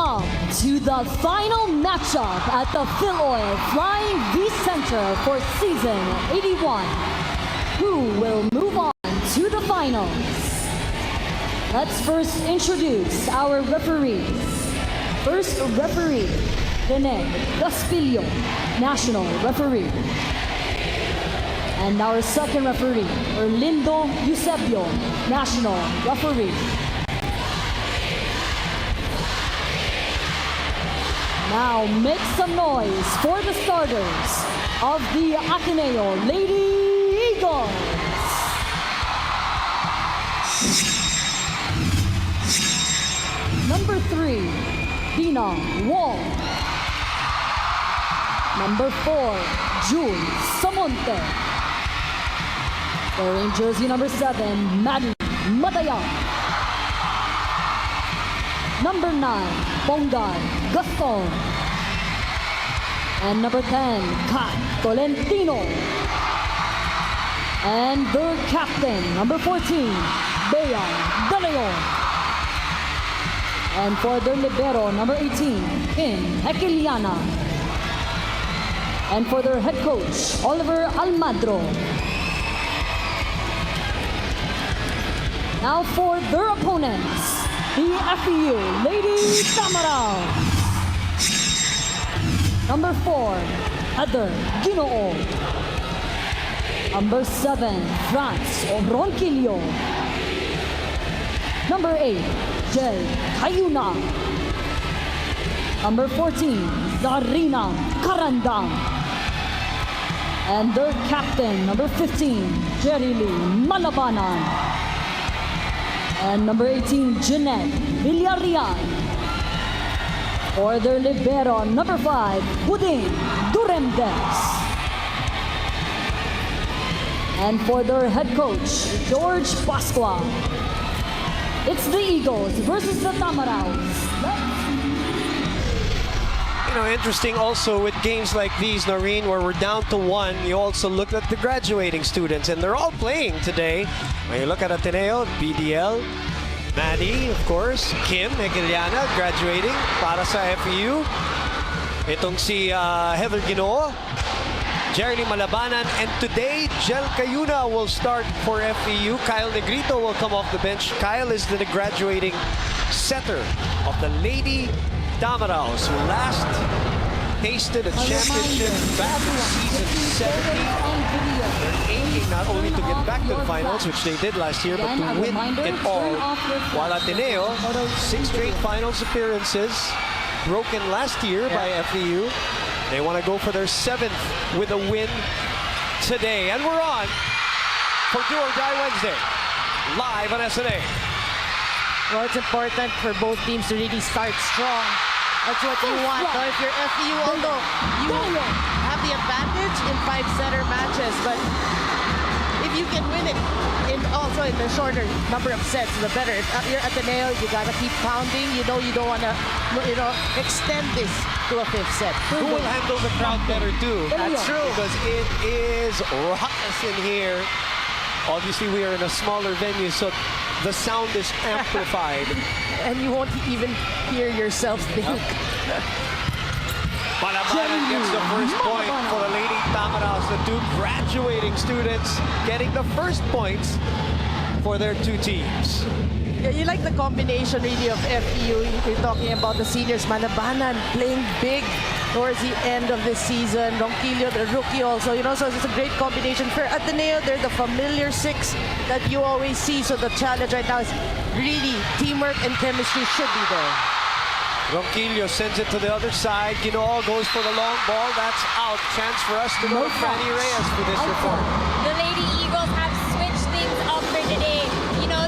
Welcome to the final matchup at the Philoil Flying V Center for Season 81. Who will move on to the finals? Let's first introduce our referees. First referee, Rene Gaspillo, National Referee. And our second referee, Orlindo Eusebio, National Referee. Now make some noise for the starters of the Ateneo Lady Eagles. Number 3, Dina Wong. Number 4, June Samonte. Wearing jersey number 7, Maddie Mataya. Number 9, Pongan Gaston. And number 10, Kat Tolentino. And their captain, number 14, Bea Daleon. And for their libero, number 18, Kim Hekiliana. And for their head coach, Oliver Almadro. Now for their opponents, the FEU Lady Tamaraw. Number 4, Heather Ginoo. Number 7, Franz Ronquillo. Number 8, Jel Hayuna. Number 14, Zarina Karandang. And their captain, number 15, Jerry Lee Malabanan. And number 18, Jeanette Villarreal. For their libero, number 5, Buding Duremdes. And for their head coach, George Pasqua. It's the Eagles versus the Tamaraws. Interesting also with games like these, Noreen, where we're down to 1, you also look at the graduating students, and they're all playing today. When you look at Ateneo, BDL, Maddie, of course, Kim Hekiliana graduating para sa FEU. Itong si Heather Ginoo, Jerry Malabanan, and today, Jel Cayuna will start for FEU. Kyle Negrito will come off the bench. Kyle is the graduating setter of the Lady Tamaraws, who last tasted a championship back in season 70. They're aiming not only to get back to the finals, which they did last year, but to win it all. While Ateneo, 6 straight finals appearances, broken last year by FEU. They want to go for their 7th with a win today. And we're on for Do or Die Wednesday, live on SNA. Well, it's important for both teams to really start strong. That's what you want. So if you're FEU, although you have the advantage in 5-setter matches, but if you can win it also in the shorter number of sets, the better. If you're Ateneo, you gotta keep pounding. You know you don't wanna, extend this to a 5th set. Who will handle the crowd better too? That's true. Because it is raucous in here. Obviously, we are in a smaller venue, so the sound is amplified. And you won't even hear yourself think. Malabanan gets the first point for the Lady Tamaraws, the 2 graduating students getting the first points for their 2 teams. Yeah, you like the combination really of FEU. You're talking about the seniors, Malabanan playing big towards the end of this season. Ronquillo, the rookie also, so it's a great combination. For Ateneo, they're the familiar 6 that you always see. So the challenge right now is really teamwork and chemistry should be there. Ronquillo sends it to the other side. Ginoo goes for the long ball. That's out. Chance for us to go to Fanny Reyes for this report. The Lady Eagles have switched things up for today.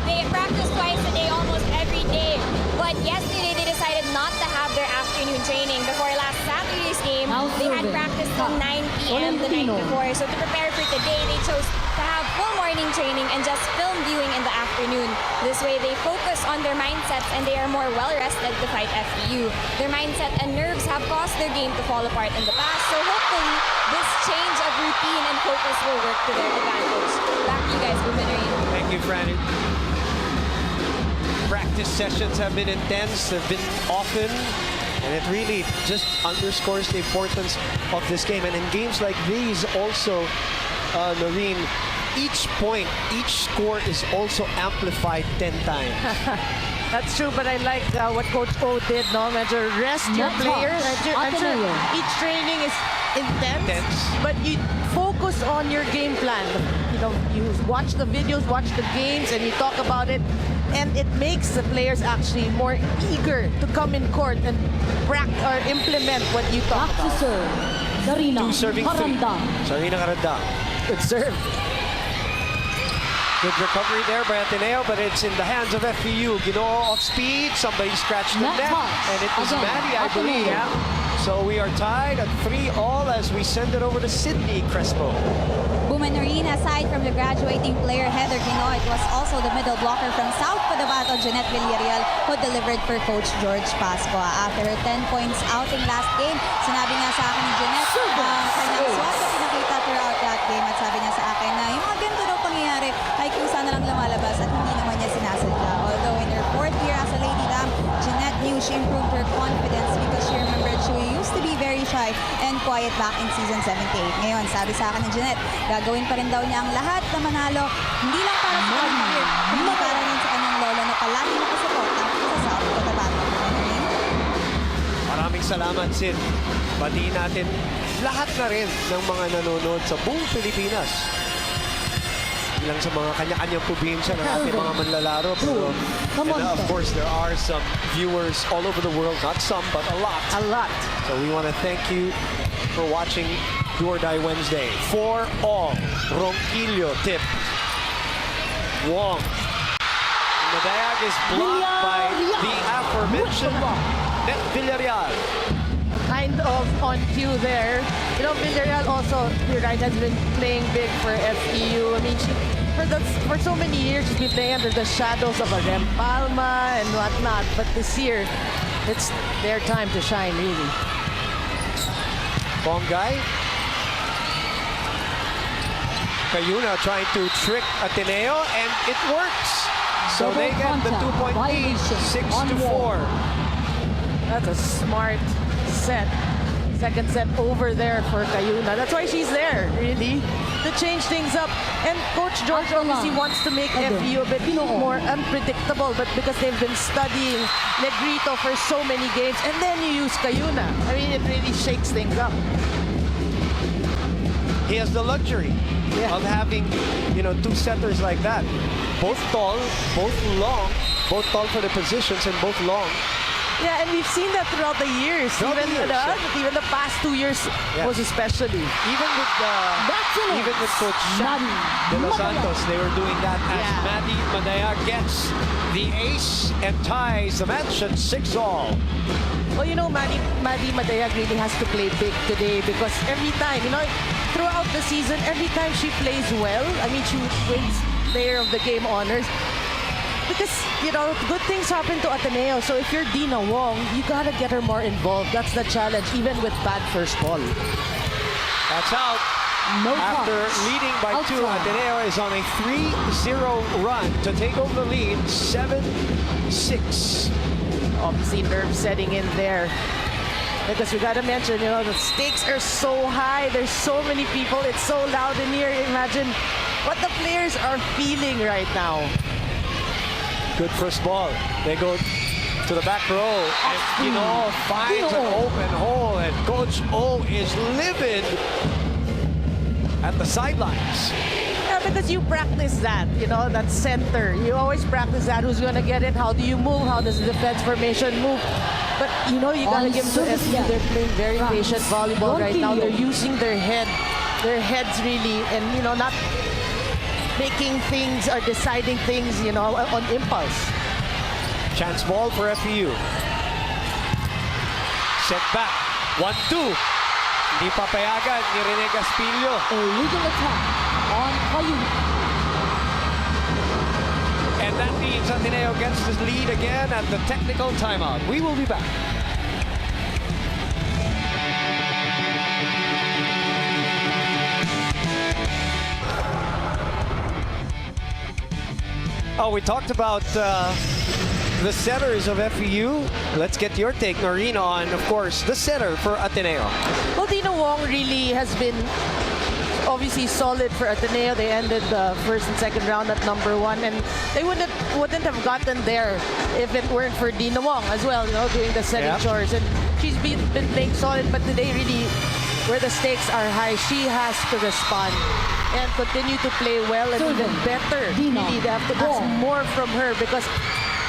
They practice twice a day, almost every day. But yesterday, they decided not to have their afternoon training. Before last Saturday's game, they had practice till 9 p.m. the night before. So to prepare for today, they chose to have full morning training and just film viewing in the afternoon. This way, they focus on their mindsets and they are more well-rested to fight FEU. Their mindset and nerves have caused their game to fall apart in the past. So hopefully, this change of routine and focus will work to their advantage. Back to you guys, Boomerang. Thank you, Franny. practice sessions have been intense, have been often, and it really just underscores the importance of this game. And in games like these also, Noreen, each point, each score is also amplified 10 times. That's true, but I like what Coach O did, no? Medyo rest your Net players. toss. I'm sure Ateneo. each training is intense, Intense. but you focus on your game plan. You know, you watch the videos, watch the games, and you talk about it, and it makes the players actually more eager to come in court and practice or implement what you talk Back to about. serve. Darina Two serving three. Harandang. Sarina Karandang. Good serve. Good recovery there by Ateneo, but it's in the hands of FEU. Ginoo off speed, somebody scratched the Net net, toss. and it was Again, Maddie, I believe. Ateneo. So we are tied at 3-all as we send it over to Sydney Crespo. Women Arena, aside from the graduating player Heather Quino, it was also the middle blocker from South Cotabato, Jeanette Villarreal, who delivered for Coach George Pascua. After her 10 points outing last game, sinabi nga sa akin ni Jeanette kanyang swat na pinakita throughout that game, at sabi niya sa akin na yung mga ganito daw pangyayari ay kung saan na lang lumalabas at hindi naman niya sinasadya. Although in her 4th year as a Lady Dam, Jeanette knew she improved her confidence because she remembered she used to be very shy and quiet back in season 78. Ngayon, sabi sa akin ni Jeanette, gagawin pa rin daw niya ang lahat na manalo, hindi lang para sa kanyang career, kundi para rin sa kanyang lolo na palagi nakasuporta sa South Cotabato. Maraming salamat, Sid. Batiin natin lahat na rin ng mga nanonood sa buong Pilipinas. Ilang sa mga kanya-kanyang probinsya ng ating mga manlalaro. Pero, and of course, there are some viewers all over the world. Not some, but a lot. A lot. So we want to thank you for watching Do or Die Wednesday. 4-all. Ronquillo tip. Wong. Madayag is blocked by the aforementioned Net Villarreal. Kind of on cue there. You know, Villarreal also, you're right, has been playing big for FEU. I mean, for so many years, she's been playing under the shadows of a Rem Palma and whatnot. But this year, it's their time to shine, really. Bongay. Cayuna trying to trick Ateneo, and it works. So Double they get the contact. 2-point lead, Violation. On 6-4. That's a smart set. Second set over there for Cayuna. That's why she's there, really, to change things up. And Coach George obviously wants to make FEU a bit more unpredictable, but because they've been studying Negrito for so many games, and then you use Cayuna. I mean, it really shakes things up. He has the luxury of having, you know, two setters like that. Both tall, both long, both tall for the positions and both long. Yeah, and we've seen that throughout the years. Throughout the years, Even the past 2 years was especially. Even with Coach Shaq De Los Santos, they were doing that as Maddie Madaya gets the ace and ties the match at 6-all. Well, you know, Maddie Madaya really has to play big today because every time, you know, throughout the season, every time she plays well, I mean, she wins Player of the Game honors. Because, you know, good things happen to Ateneo. So if you're Dina Wong, you gotta get her more involved. That's the challenge, even with bad first ball. That's out. No After touch. leading by 2, Outside. Ateneo is on a 3-0 run to take over the lead, 7-6. Obviously, nerve setting in there. Because we gotta mention, you know, the stakes are so high. There's so many people. It's so loud in here. Imagine what the players are feeling right now. Good first ball. They go to the back row, and Gino finds an open hole, and Coach O is livid at the sidelines. Yeah, because you practice that, you know, that center. You always practice that. Who's gonna get it? How do you move? How does the defense formation move? But, you know, you gotta give them to FEU. They're playing very patient volleyball right now. They're using their heads really, and, you know, not making things or deciding things, you know, on impulse. Chance ball for FEU. Set back. 1-2. Hindi papayagan ni Rene Gaspillo. Illegal attack on Cayuna. And that means Ateneo gets the lead again at the technical timeout. We will be back. Oh, we talked about the setters of FEU. Let's get your take, Noreen, on, of course, the setter for Ateneo. Well, Dina Wong really has been obviously solid for Ateneo. They ended the first and second round at #1, and they wouldn't have gotten there if it weren't for Dina Wong as well, doing the setting chores. And she's been playing solid, but today really, where the stakes are high, she has to respond and continue to play well and even better. Really, they have to ask more from her, because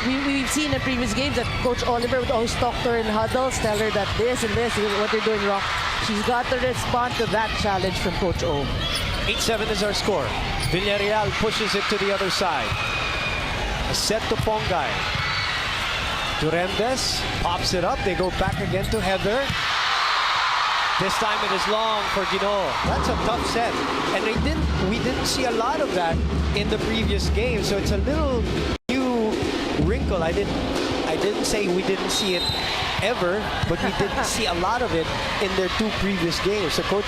we've seen in previous games that Coach Oliver would always talk to her in huddles, tell her that this and this is what they're doing wrong. She's got to respond to that challenge from Coach O. 8-7 is our score. Villarreal pushes it to the other side. A set to Pongay. Durendes pops it up. They go back again to Heather. This time it is long for Ginoo. That's a tough set. And we didn't see a lot of that in the previous game. So it's a little new wrinkle. I didn't say we didn't see it ever, but we didn't see a lot of it in their 2 previous games. So Coach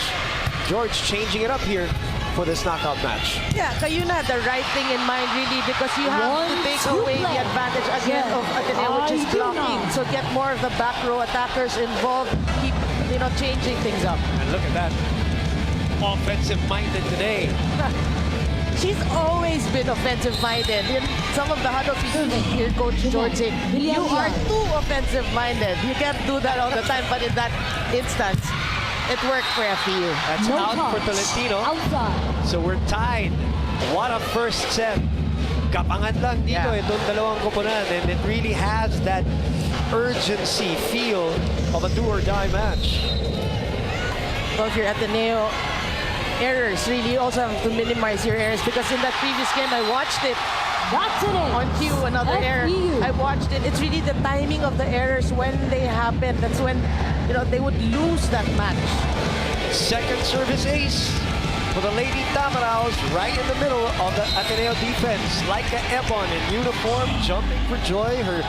George changing it up here for this knockout match. Yeah, Kayuna had the right thing in mind, really, because you have to take away the advantage again of Ateneo, which is blocking. So get more of the back row attackers involved, keep changing things up. And look at that. Offensive-minded today. She's always been offensive-minded. In some of the huddles, you hear Coach George say, you are too offensive-minded. You can't do that all the time, but in that instance, it worked for FEU. That's out for Tolentino. Outside. So we're tied. What a first set. Kapangan lang dito itong dalawang koponan, and it really has that urgency feel of a do-or-die match. Well, if you're Ateneo, errors, really, you also have to minimize your errors, because in that previous game, I watched it. That's it. On cue, another error. I watched it. It's really the timing of the errors when they happen. That's when, they would lose that match. Second service ace for the Lady Tamaraos, right in the middle of the Ateneo defense. Laika Ebon in uniform, jumping for joy. Her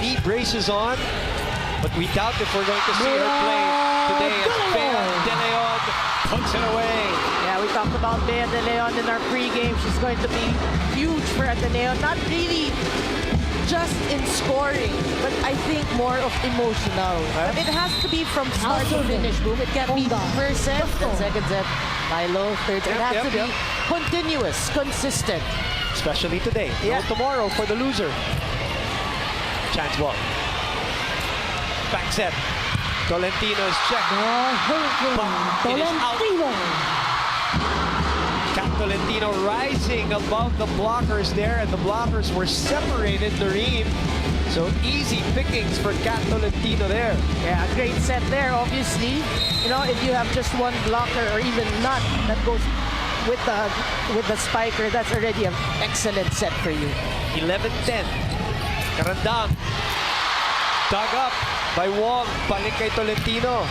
knee braces on, but we doubt if we're going to see her play today as Bea De Leon puts it away. Yeah, we talked about Bea De Leon in our pregame. She's going to be huge for Ateneo. Not really just in scoring, but I think more of emotional. But it has to be from start to finish, boom. It can't be first set, then second set, Milo, third set. It has to be continuous, consistent. Especially today. Not tomorrow for the loser. Chance ball. Back set. Tolentino's check. But it is out. Kat Tolentino rising above the blockers there, and the blockers were separated, Noreen. So easy pickings for Kat Tolentino there. Yeah, a great set there, obviously. If you have just one blocker or even not that goes with the spiker, that's already an excellent set for you. 11-10. Karandang. Dug up by Wong. Balik kay Tolentino.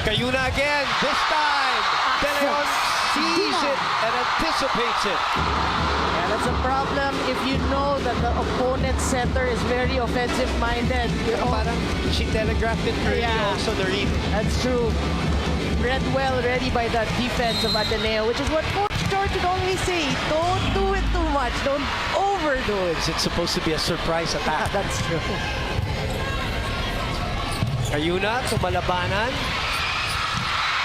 Kayuna again. This time, De Leon sees it and anticipates it. Yeah, that's a problem if you know that the opponent's center is very offensive-minded. Parang she telegraphed it early also, Noreen. That's true. Read well already by the defense of Ateneo, which is what Coach George would always say. Don't do it too much. Don't overdo it. Is it supposed to be a surprise attack? That's true. Kayuna, tumalabanan.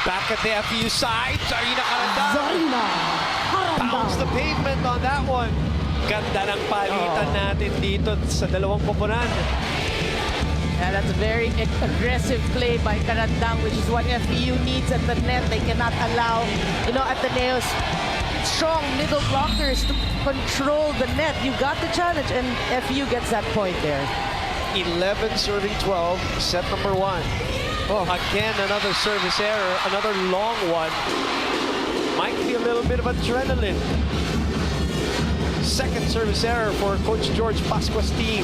Back at the FEU side. Zarina Karandang. Pounds the pavement on that one. Ganda ng palitan natin dito sa dalawang koponan. Yeah, that's a very aggressive play by Karandang, which is what FEU needs at the net. They cannot allow, Ateneo's strong middle blockers to control the net. You got the challenge, and FEU gets that point there. 11 serving 12, set number 1. Again, another service error, another long one. Might be a little bit of adrenaline. Second service error for Coach George Pascua's team.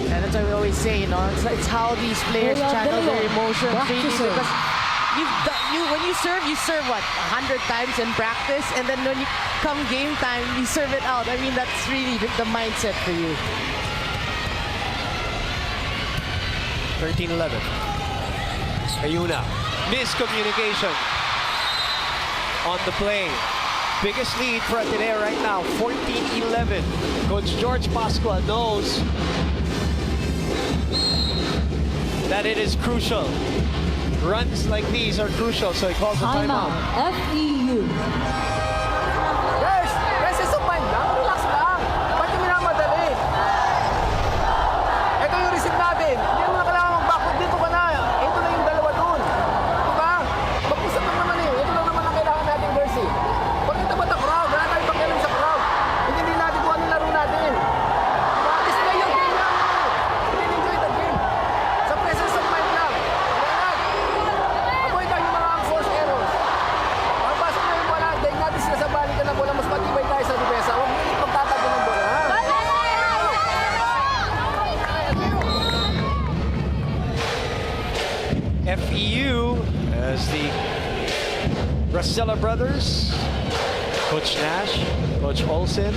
And that's what we always say, it's how these players channel their emotions. Really, because when you serve what, 100 times in practice, and then when you come game time, you serve it out. I mean, that's really the mindset for you. 13-11. Kayuna, miscommunication on the play. biggest lead for Ateneo right now, 14-11. Coach George Pascua knows that it is crucial. Runs like these are crucial, so he calls a Timeout. timeout. FEU. Guys, presence of mind lang. Relax lang. Ba't yung minamadali? Ito yung receipt natin. Hindi mo na kailangan mag-backward. Dito ka na. Ito na yung dalawa dun. Diba? Mag-usap lang naman eh. Ito lang naman ang kailangan natin, Jersey. Pag ito ba the crowd? Wala tayong pakialam sa crowd. Hindi natin kung ano laro natin. Diba? Display yung game lang. Hindi enjoy the game. Sa presence of mind lang. Avoid tayo yung mga unforced errors. Pagpasok na yung bola, dahil natin sila sa balikan ng bola, mas matibay tayo sa depensa. Huwag nilit magtatago ng bola, ha? FEU as the Rosella brothers, Coach Nash, Coach Olsen,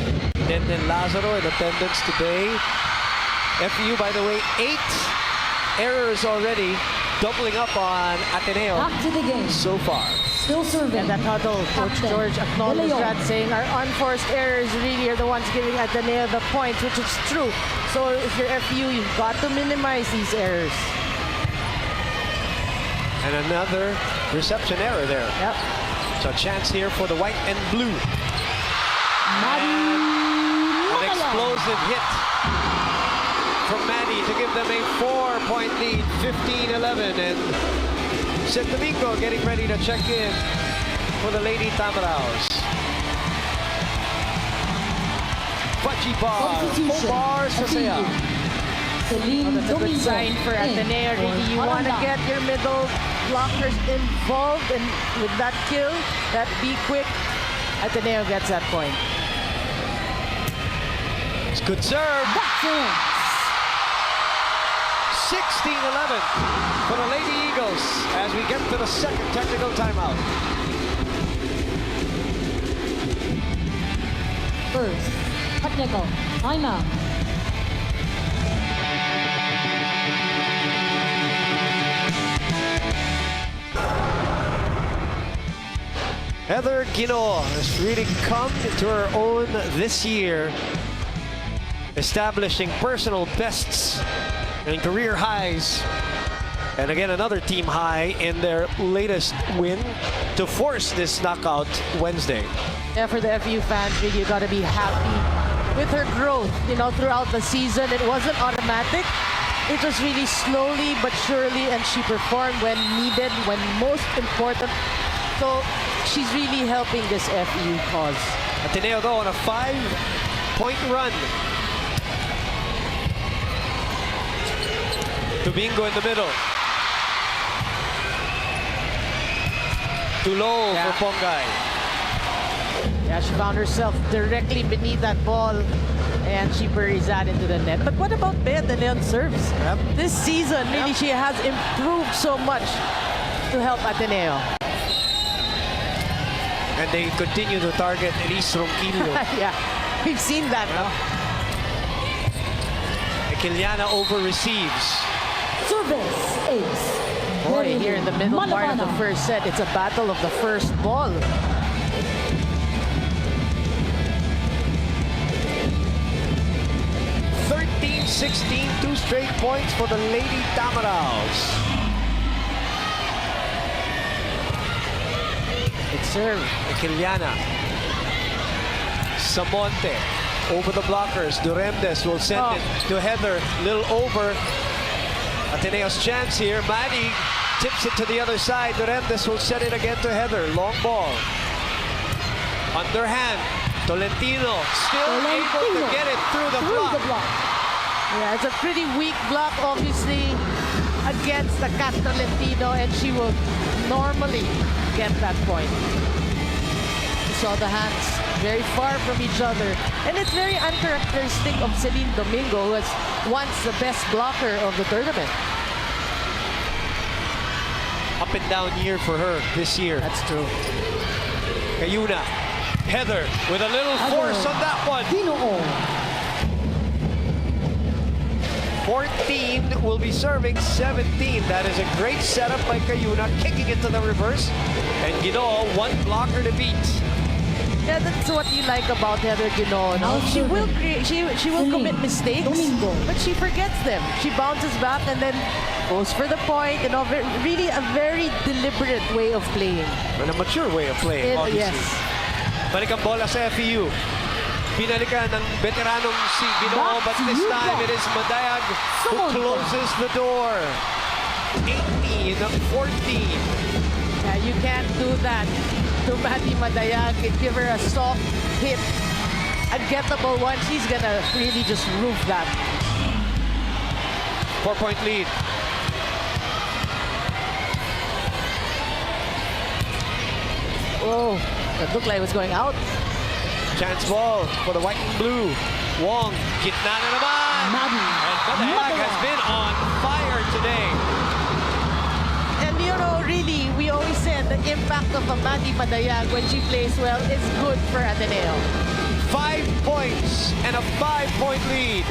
then Lazaro in attendance today. FEU, by the way, 8 errors already, doubling up on Ateneo Back to the game. so far. Still serving. And that huddle, Coach Captain George acknowledged De Leon. that, saying our unforced errors really are the ones giving Ateneo the points, which is true. So if you're FU, you've got to minimize these errors. And another reception error there. Yep. So a chance here for the white and blue. Maddie An Lamayan. explosive hit from Maddie to give them a 4-point lead, 15-11. And St. Domingo getting ready to check in for the Lady Tamaraos. Fudgy bar, Substitution. Omar Sasaya. Celine That's a good Domingo sign for in Ateneo. Really, you for want to Aranda. get your middle blockers involved, and with that kill, that be quick, Ateneo gets that point. It's good serve. That's it. 16-11 for the Lady Eagles as we get to the second technical timeout. First, technical timeout. Heather Guinaw has really come into her own this year, establishing personal bests and career highs. And again, another team high in their latest win to force this knockout Wednesday. Yeah, for the FU fans, really, you got to be happy with her growth. You know, throughout the season, it wasn't automatic. It was really slowly but surely, and she performed when needed, when most important. So she's really helping this FEU cause. Ateneo though on a 5-point run. Domingo in the middle. Too low Yeah. for Pongay. Yeah, she found herself directly beneath that ball, and she buries that into the net. But what about Bea De Leon serves? Yep. This season, really, she has improved so much to help Ateneo. And they continue to target Elise Ronquillo. Yeah, we've seen that now. Kiliana over receives. Service ace. Boy, here in the middle part of the Malabana. first set, it's a battle of the first ball. (13-16), 2 straight points for the Lady Tamaraos. It's served. Kiliana. Samonte over the blockers. Durendes will send it to Heather. Little over. Ateneo's chance here. Maddie tips it to the other side. Durendes will send it again to Heather. Long ball. Underhand. Tolentino still able to get it through the block. Yeah, it's a pretty weak block, obviously, against the Castro Lentino, and she will normally get that point. You saw the hands very far from each other, and it's very uncharacteristic of Celine Domingo, who was once the best blocker of the tournament. Up and down year for her this year. That's true. Cayuna. Heather with a little force on that one. Ginoo. 14 will be serving 17. That is a great setup by Cayuna, kicking it to the reverse. And Guinaw, one blocker to beat. Yeah, that's what you like about Heather Gino. No? Now She will serving. she will commit mistakes, Domingo. but she forgets them. She bounces back and then goes for the point. You know, really a very deliberate way of playing. And a mature way of playing, obviously. Yes. Balik ang bola sa FEU. Binalikan ng veteranong si Ginoo, but this time it is Madayag who Sumonte. closes the door. 18-14. Yeah, you can't do that to Mati Madayag. Give her a soft hit, a gettable one. She's gonna really just roof that. 4-point lead. Oh, that looked like it was going out. Chance ball for the white and blue. Wong, gitna na naman. Maddie. And Madayag has been on fire today. And you know, really, we always said the impact of a Mati Madayag when she plays well is good for Ateneo. 5 points and a 5-point lead.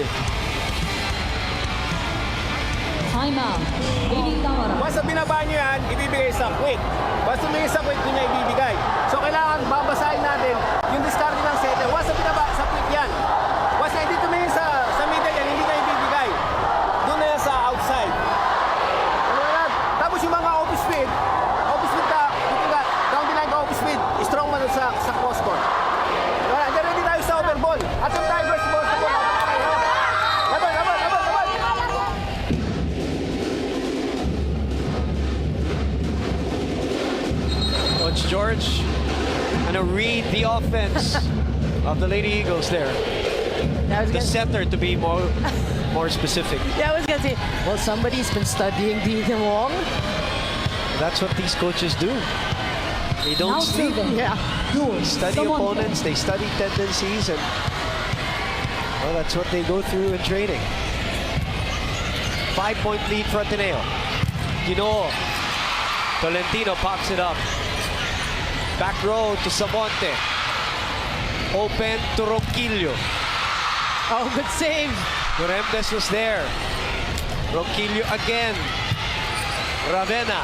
Timeout. 80 Tamara. Basta binaba nyo yan, ibibigay sa quick. Basta may sa quick, yun na ibibigay. So kailangan babasahin natin yung discard ng setter. Basta binaba sa quick yan. Basta hindi tumingin sa middle yan, hindi na ibibigay. Doon na yan sa outside. Alright? Tapos yung mga office speed ka, down the line ka office speed, strong man sa cross court. Alright, ready tayo sa overball. At yung Tigers ball sa ball. Laban! Coach George, gonna read the offense of the Lady Eagles there. I was The gonna, center to be more specific. yeah, I was gonna say, well, somebody's been studying Dean Wong. That's what these coaches do. They don't Now sleep. serving. Yeah. They study Someone- opponents, they study tendencies, and well, that's what they go through in training. 5-point lead for Ateneo. Ginoo. Tolentino pops it up. Back row to Sabonte. Open to Ronquillo. Oh, good save. Duremdes was there. Ronquillo again. Ravenna.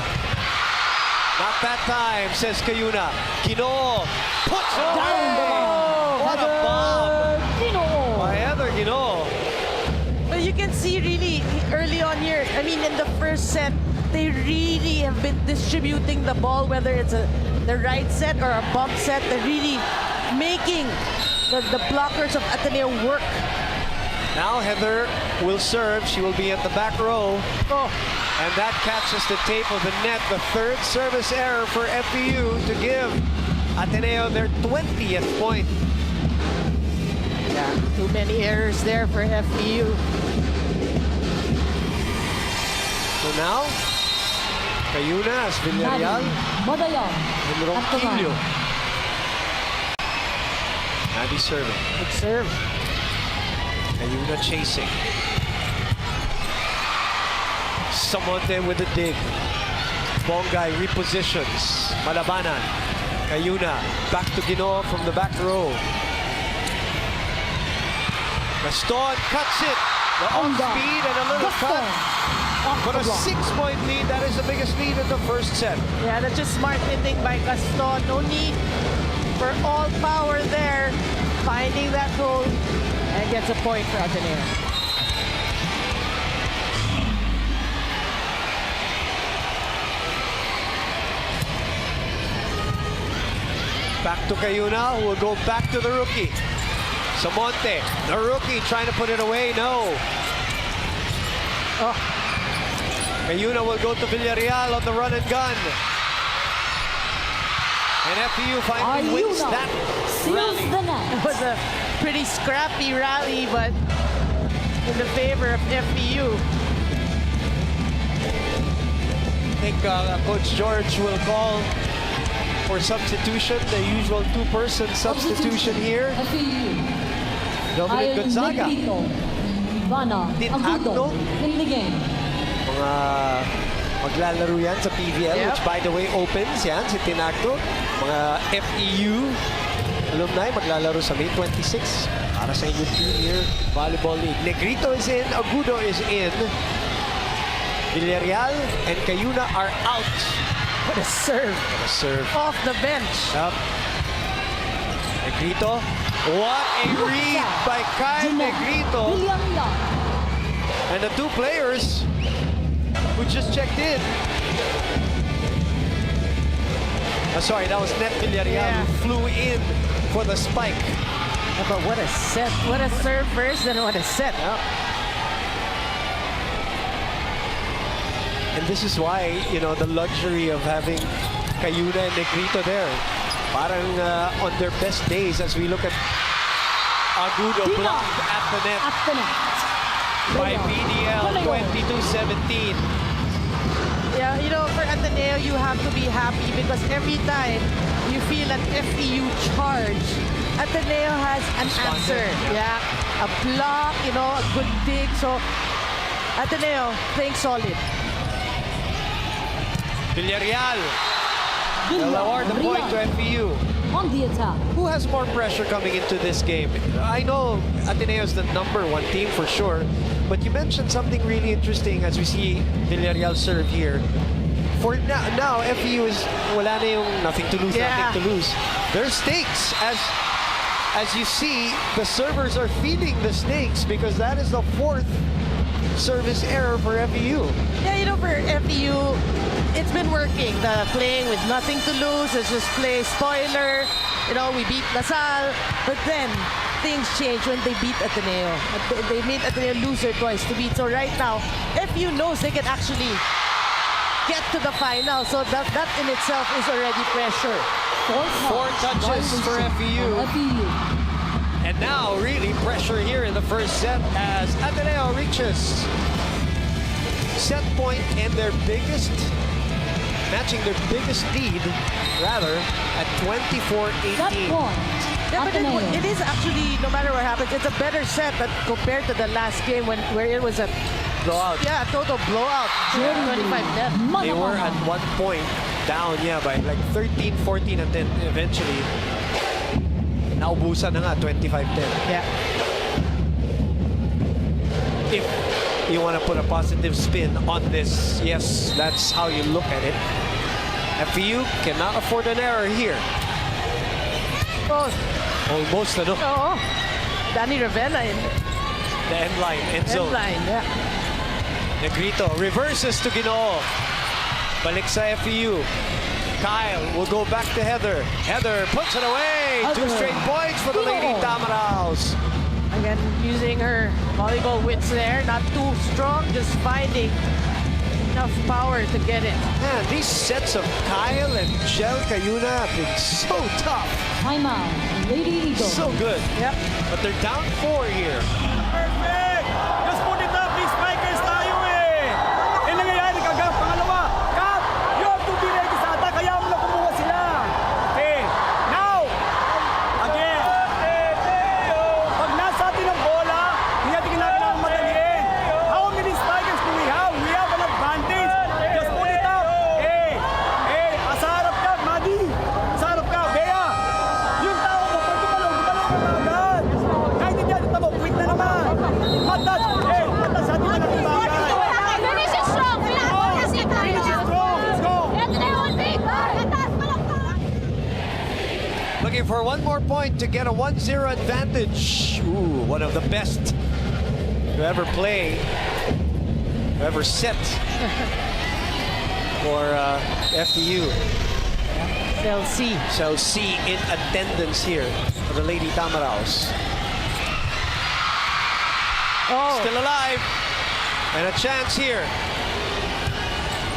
Not that time, says Cayuna. Ginoo puts it Down the away. line. What a bomb Gino. by Heather Ginoo. But you can see really early on here, I mean, in the first set, they really have been distributing the ball, whether it's the right set or a bump set. They're really making the blockers of Ateneo work. Now Heather will serve. She will be at the back row. Oh, And that catches the tape of the net. The third service error for FEU to give Ateneo their 20th point. yeah, too many errors there for FEU. So now, Cayuna as Villarreal Madayag. and At the Ronquillo. line. Maddie serving. Good serve. Cayuna chasing. Samonte with the dig. Bongay repositions. Malabanan. Cayuna back to Ginoo from the back row. Gaston cuts it. The off-speed and a little cut. For a 6-point lead, that is the biggest lead in the first set. Yeah, that's just smart hitting by Gaston. No need for all power there. Finding that hole and gets a point for Ateneo. Back to Cayuna, who will go back to the rookie. Samonte, the rookie, trying to put it away. No. Oh, Cayuna will go to Villarreal on the run and gun. And FEU finally wins Ayuna that seals rally. the it net. was a pretty scrappy rally, but in the favor of FEU. I think Coach George will call for substitution, the usual two-person substitution here. FEU. Dominic Gonzaga. Negrito. Ivana Tinagno. Agudo in the game. Mga maglalaro yan sa PVL, Yep. which by the way opens yan, si Tinagno. Mga FEU alumni maglalaro sa May 26 para sa inyong Junior Volleyball League. Negrito is in, Agudo is in. Villarreal and Cayuna are out. What a serve Gonna serve off the bench. up. Negrito. What a read by Kyle Negrito. Villarreal. And the two players who just checked in. Sorry, that was Net Villarreal who flew in for the spike. Yeah, but what a set. What a serve first and what a set. And this is why, you know, the luxury of having Cayuna and Negrito there. Parang on their best days as we look at Agudo Dina. blocked at the net At the net. by BDL, 22-17. Yeah, you know, for Ateneo, you have to be happy because every time you feel an FEU charge, Ateneo has an answer. Yeah, a block, you know, a good dig. So, Ateneo playing solid. Villarreal will award the point to FEU. On the attack. Who has more pressure coming into this game? I know Ateneo is the #1 team for sure, but you mentioned something really interesting as we see Villarreal serve here. For now FEU is wala na yung nothing to lose, nothing to lose. There's stakes as you see, the servers are feeling the stakes because that is the 4th service error for FEU. Yeah, you know, for FEU, it's been working. The playing with nothing to lose. Let's just play spoiler. You know, we beat LaSalle. But then, things change when they beat Ateneo. They made Ateneo loser twice to beat. So right now, FEU knows they can actually get to the final. So that in itself is already pressure. 4 touches for FEU. And now, really, pressure here in the first set as Ateneo reaches set point and matching their biggest lead, rather, at 24-18. That point. Yeah, but it is actually, no matter what happens, it's a better set compared to the last game where it was a Blowout. yeah, total blowout. 25-10. They were at one point down, by like 13-14, and then eventually naubusan na nga, 25-10. Yeah. If you want to put a positive spin on this, yes, that's how you look at it. FEU cannot afford an error here. Oh, Almost, ano? oo. Danny Ravella in The end line, end zone. line. Yeah. Negrito reverses to Ginoo. Balik sa FEU. Kyle will go back to Heather. Heather puts it away. 2 straight points for the Lady Tamaraos. Again, using her volleyball wits there. Not too strong, just finding enough power to get it. Man, these sets of Kyle and Jel Cayuna have been so tough. Timeout. Lady Eagles. So good. Yep. But they're down 4 here. Perfect! Just put it up, these spikers tayo eh! Eh nangyayari kagam, pangalawa, Kap! You have to be ready sa attack, kaya mo na kumuha sila! Okay, now! Again! Pag nasa atin ang bola, hindi natin kailangan madaliin. How many spikers do we have? We have an advantage! Just put it up! Asa harap ka, Madi! Asa harap ka, Bea! Yung tao mo, pag gumalaw ka agad! Kahit hindi natin tamo, quit na naman! Matas! Matas sa atin na lang yung bagay! Finish it strong. Finish it strong! Let's go! Looking for one more point to get a 1-0 advantage. Ooh, one of the best to ever play, to ever set for FEU. They'll see. So C in attendance here for the Lady Tamaraos. Oh, Still alive. And a chance here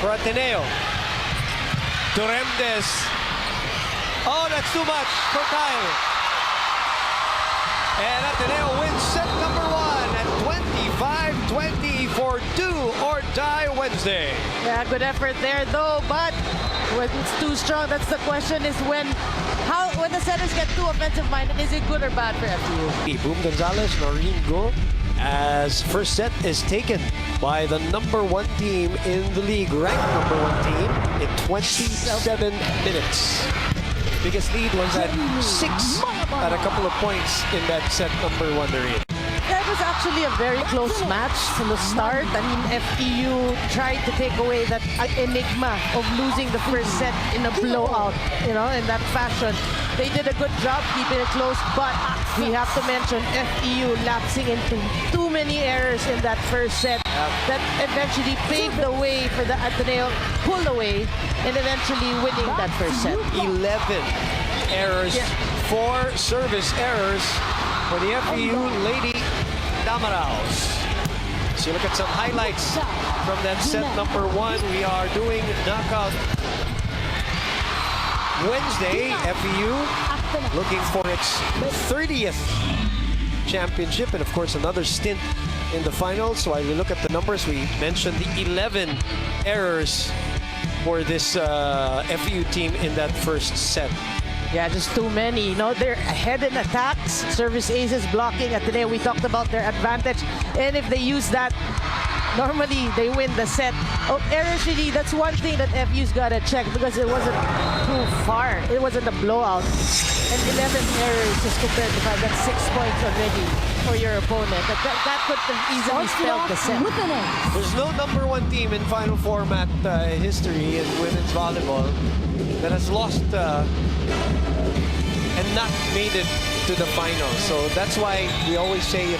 for Ateneo. Duremdes. Oh, that's too much for Kyle. And Ateneo wins set number 1 at 25-20 for Do or Die Wednesday. yeah, good effort there though, but when it's too strong, that's the question is when the setters get too offensive-minded, is it good or bad for FEU? Boom Gonzalez, Noreen Go, as first set is taken by the #1 team in the league, ranked #1 team in 27 minutes. Biggest lead was at 6 at a couple of points in that set #1 they're in. Yeah, but was actually a very close match from the start. I mean, FEU tried to take away that enigma of losing the first set in a blowout, in that fashion. They did a good job keeping it close, but we have to mention FEU lapsing into too many errors in that first set that eventually paved the way for the Ateneo pull away and eventually winning that first set. 11 errors, 4 service errors for the FEU Lady Damaraos. So you look at some highlights from that set number 1. We are doing knockout Wednesday. FEU looking for its 30th championship and of course another stint in the finals. So while we look at the numbers, we mentioned the 11 errors for this FEU team in that first set. Yeah, just too many. They're ahead in attacks, service aces, blocking. Ateneo, we talked about their advantage. And if they use that, normally they win the set. Oh, errors really, that's one thing that FU's got to check because it wasn't too far. It wasn't a blowout. And 11 errors just compared to 5. That's 6 points already for your opponent. That could have easily spelled the set. There's no number 1 team in Final Format history in women's volleyball that has lost and not made it to the final. So that's why we always say,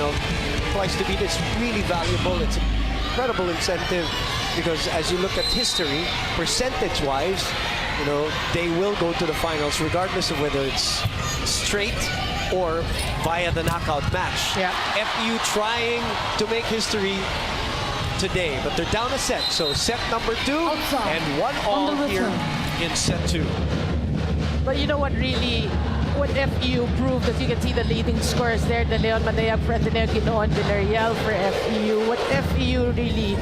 twice to beat is really valuable. It's an incredible incentive because as you look at history, percentage-wise, they will go to the finals regardless of whether it's straight or via the knockout match. Yeah. FEU trying to make history today, but they're down a set. So set number 2 and 1-1 here in set 2. But you know what FEU proved, as you can see the leading scores there, De Leon Manayag for Ateneo, Ginoon Villarreal for FEU. What FEU really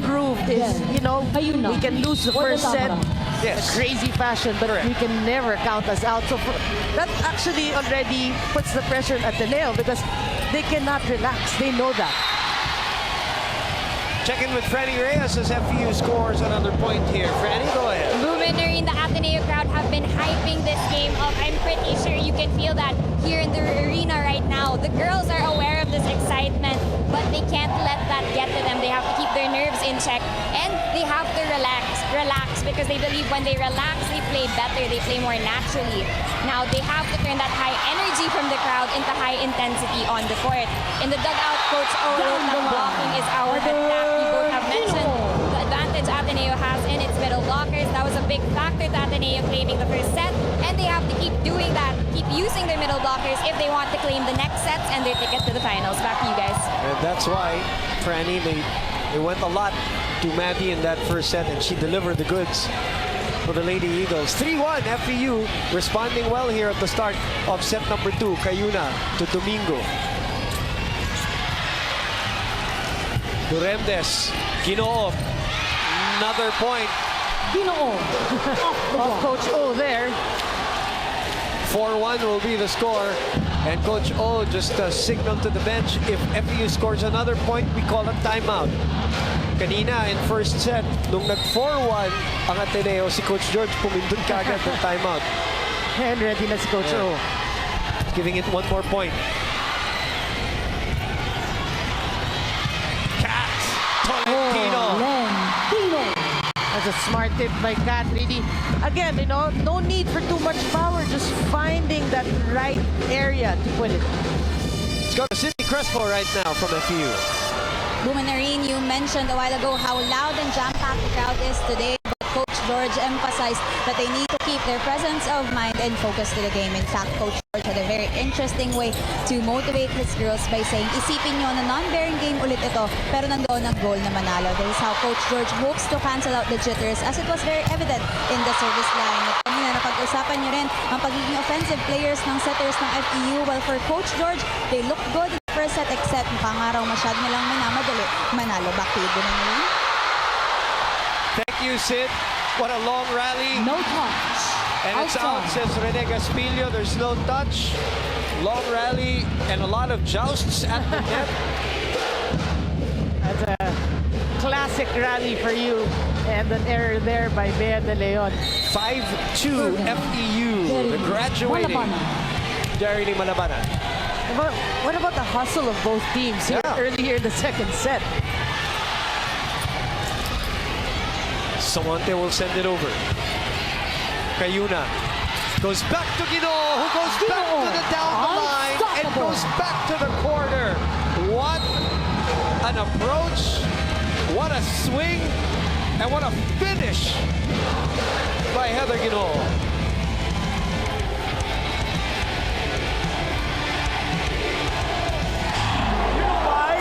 proved is, we can lose the first set in a crazy fashion, but we can never count us out. So that actually already puts the pressure on Ateneo because they cannot relax. They know that. Check in with Franny Reyes as FEU scores another point here. Franny, go ahead. Luminary, the Ateneo crowd have been hyping this game up. I'm pretty sure you can feel that here in the arena right now. The girls are aware of this excitement, but they can't let that get to them. They have to keep their nerves in check, and they have to relax because they believe when they relax, they play better, they play more naturally. Now, they have to turn that high energy from the crowd into high intensity on the court. In the dugout, Coach O wrote that blocking is our attack. We both have mentioned the advantage Ateneo has in its middle blockers. That was a big factor to Ateneo claiming the first set, and they have to keep doing that, keep using their middle blockers if they want to claim the next sets and their ticket to the finals. Back to you guys. And that's why, Franny, they went a lot to Maddie in that first set, and she delivered the goods for the Lady Eagles. 3-1 FEU, responding well here at the start of set number 2. Cayuna to Domingo. Duremdes, Ginoo, another point. Ginoo. Off Coach O there. 4-1 will be the score. And Coach O just signaled to the bench, if FEU scores another point, we call a timeout. Kanina in first set, nung nag-4-1 ang Ateneo, si Coach George pumindot kagad ng timeout. And ready na si Coach O. Giving it one more point. Cat Tolentino. That's a smart tip by Kat, really. Again, no need for too much power, just finding that right area to put it. Let's go to Sydney Crespo right now from FEU. Bumanarine, you mentioned a while ago how loud and jam-packed the crowd is today. But Coach George emphasized that they need to keep their presence of mind and focus to the game. In fact, Coach George had a very interesting way to motivate his girls by saying, isipin nyo na non-bearing game ulit ito, pero nandoon ang goal na manalo. This is how Coach George hopes to cancel out the jitters, as it was very evident in the service line. At kanina napag-usapan nyo rin ang pagiging offensive players ng setters ng FEU. Well, for Coach George, they look good in the first set, except mukhang araw masyado nilang minamadali manalo. Back to you, Bumanarine. Thank you, Sid. What a long rally. No touch. And it's out, says Rene Gaspilio. There's no touch. Long rally and a lot of jousts at the net. That's a classic rally for you. And an error there by Bea De Leon. 5-2 FEU. The graduating Darlene Malabanan. What about the hustle of both teams here early here in the second set? Samonte will send it over. Kayuna goes back to Gino, who goes back to the down the line and goes back to the corner. What an approach, what a swing, and what a finish by Heather Gino. You know why?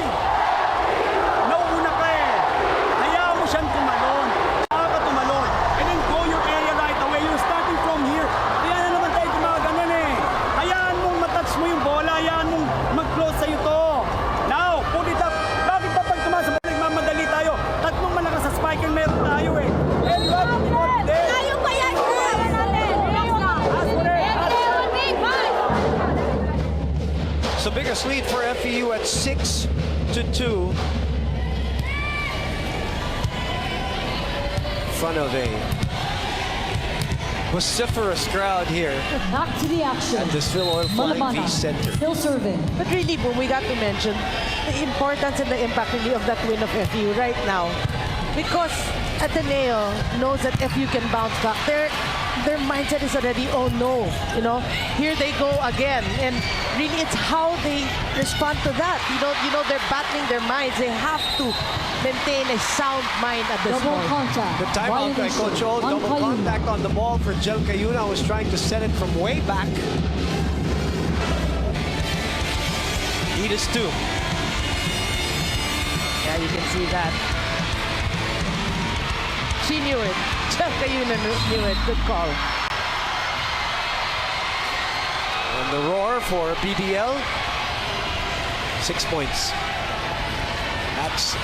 Nauuna ka eh. Hayaan mo siyang tumalon. Saka ka tumalon. And then go your area right away. You're starting from here. Kaya na naman tayo gumaganan eh. Hayaan mong matouch mo yung bola. Hayaan mong mag-close sa'yo to. Now, put it up. Bakit pa pag tumasa ba nagmamadali tayo? Tatlong malakas sa spike and meron tayo eh. And you have to be confident. Tayo pa yan, girls! Ask for it. So biggest lead for FEU at 6-2. Front of a vociferous crowd here Back to the action. at this Phil Oil Flying V Malabana Center. still serving. But really, boom, we got to mention the importance and the impact really of that win of FEU right now. Because Ateneo knows that FEU can bounce back. Their mindset is already, oh no, you know, here they go again. And really, it's how they respond to that. You know, they're battling their minds. They have to maintain a sound mind at this Double point. contact. The timeout by Violation Coach O, on double Kayuna. contact on the ball for Jel Kayuna, was trying to set it from way back. Lead is 2. Yeah, you can see that. She knew it. Kayuna knew it. Good call. And the roar for BDL. 6 points. That's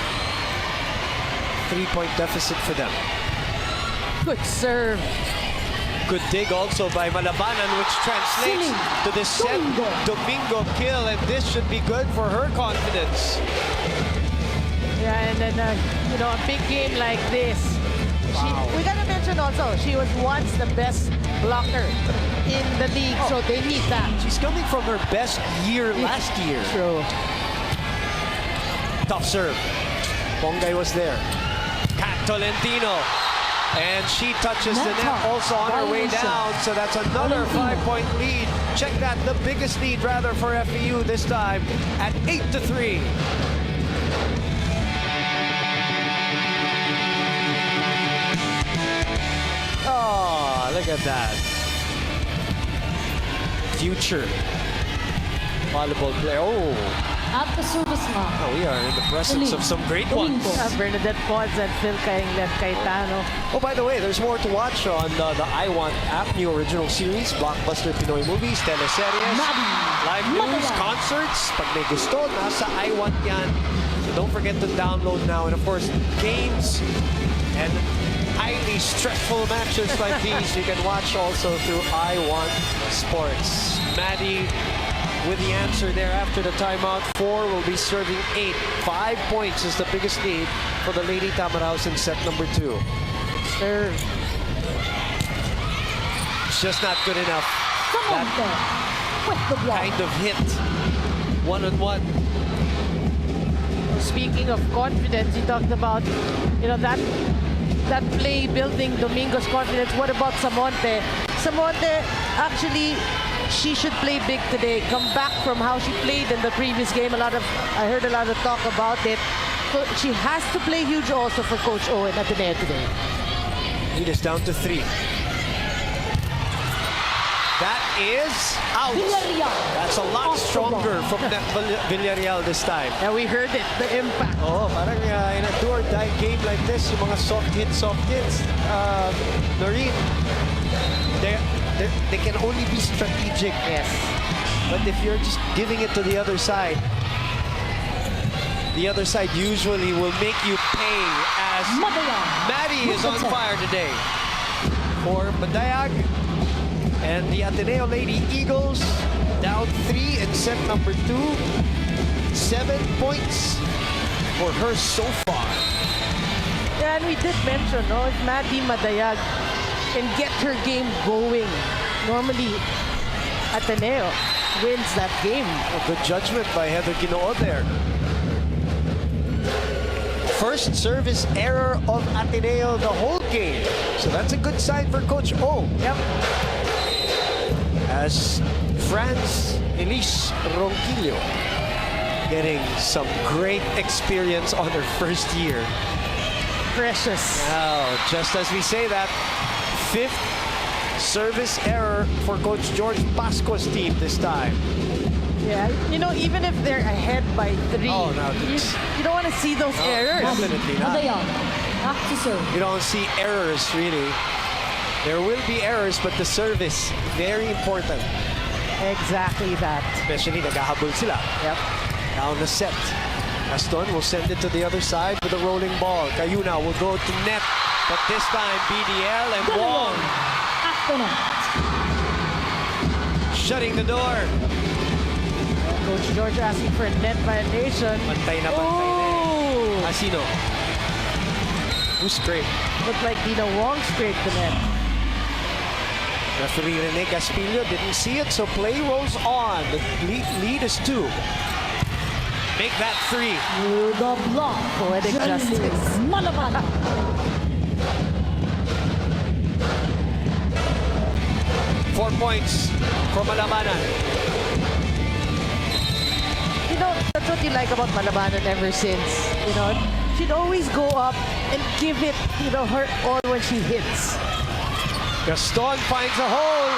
3-point deficit for them. Good serve. Good dig also by Malabanan, which translates Siling. to the set Domingo kill, and this should be good for her confidence. Yeah, and then, you know, a big game like this. We gotta mention also, she was once the best blocker in the league, so they need that. She's coming from her best year last year. True. Tough serve. Pongay was there. Kat Tolentino. And she touches the net also on her way down. So that's another 5-point lead. Check that, the biggest lead rather for FEU this time at 8-3. Oh, look at that. Future volleyball player. Oh, At the service line. we are in the presence of some great ones. Bernadette Pons and Phil Cayetano. Oh, by the way, there's more to watch on the I Want ADMU original series, blockbuster Pinoy movies, teleseries, live news, concerts. Pag may gusto, nasa I Want yan. So don't forget to download now. And of course, games and highly stressful matches like these you can watch also through I Want Sports. Maddie with the answer there after the timeout. 4 will be serving 8. 5 points is the biggest lead for the Lady Tamaraos in set number 2. Serve. It's just not good enough. Samonte with the block. Kind of hit. One-on-one. Speaking of confidence, you talked about, you know, that play building Domingo's confidence. What about Samonte? Samonte, actually, she should play big today. Come back from how she played in the previous game. I heard a lot of talk about it. So she has to play huge also for Coach Owen at Ateneo today. Lead is down to 3. That is out. Villarreal. That's a lot stronger from that Villarreal this time. And we heard it, the impact. Oh, parang in a do or die game like this, yung mga soft hits, Noreen, they can only be strategic. Yes. But if you're just giving it to the other side usually will make you pay, as Maddie is on fire today. For Madayag and the Ateneo Lady Eagles, down 3 in set number 2. 7 points for her so far. Yeah, and we did mention, no, if Maddie Madayag can get her game going, normally Ateneo wins that game. Good judgment by Heather Ginoo there. First service error of Ateneo the whole game. So that's a good sign for Coach O. Yep. As Franz Elise Ronquillo getting some great experience on her first year. Precious. Now, just as we say that, 5th service error for Coach George Pasco's team this time. Yeah, you know, even if they're ahead by 3, Oh, no, you don't want to see those errors. Definitely not. Madayan, back to serve. You don't see errors, really. There will be errors, but the service, very important. Exactly that. Especially naghahabol sila. Yep. Down the set. Aston will send it to the other side with a rolling ball. Cayuna will go to net, but this time BDL and Wong After net. shutting the door. Coach George asking for a net violation. Pantay na pantay na eh. Asino? Who's great? Looked like Dina Wong scraped the net. Referee Rene Caspillo didn't see it, so play rolls on. The lead is 2. Make that 3. To the block. Poetic Janice justice. Malabana. Four points for Malabanan. You know, that's what you like about Malabanan ever since. You know, she'd always go up and give it, you know, her all when she hits. Gaston finds a hole.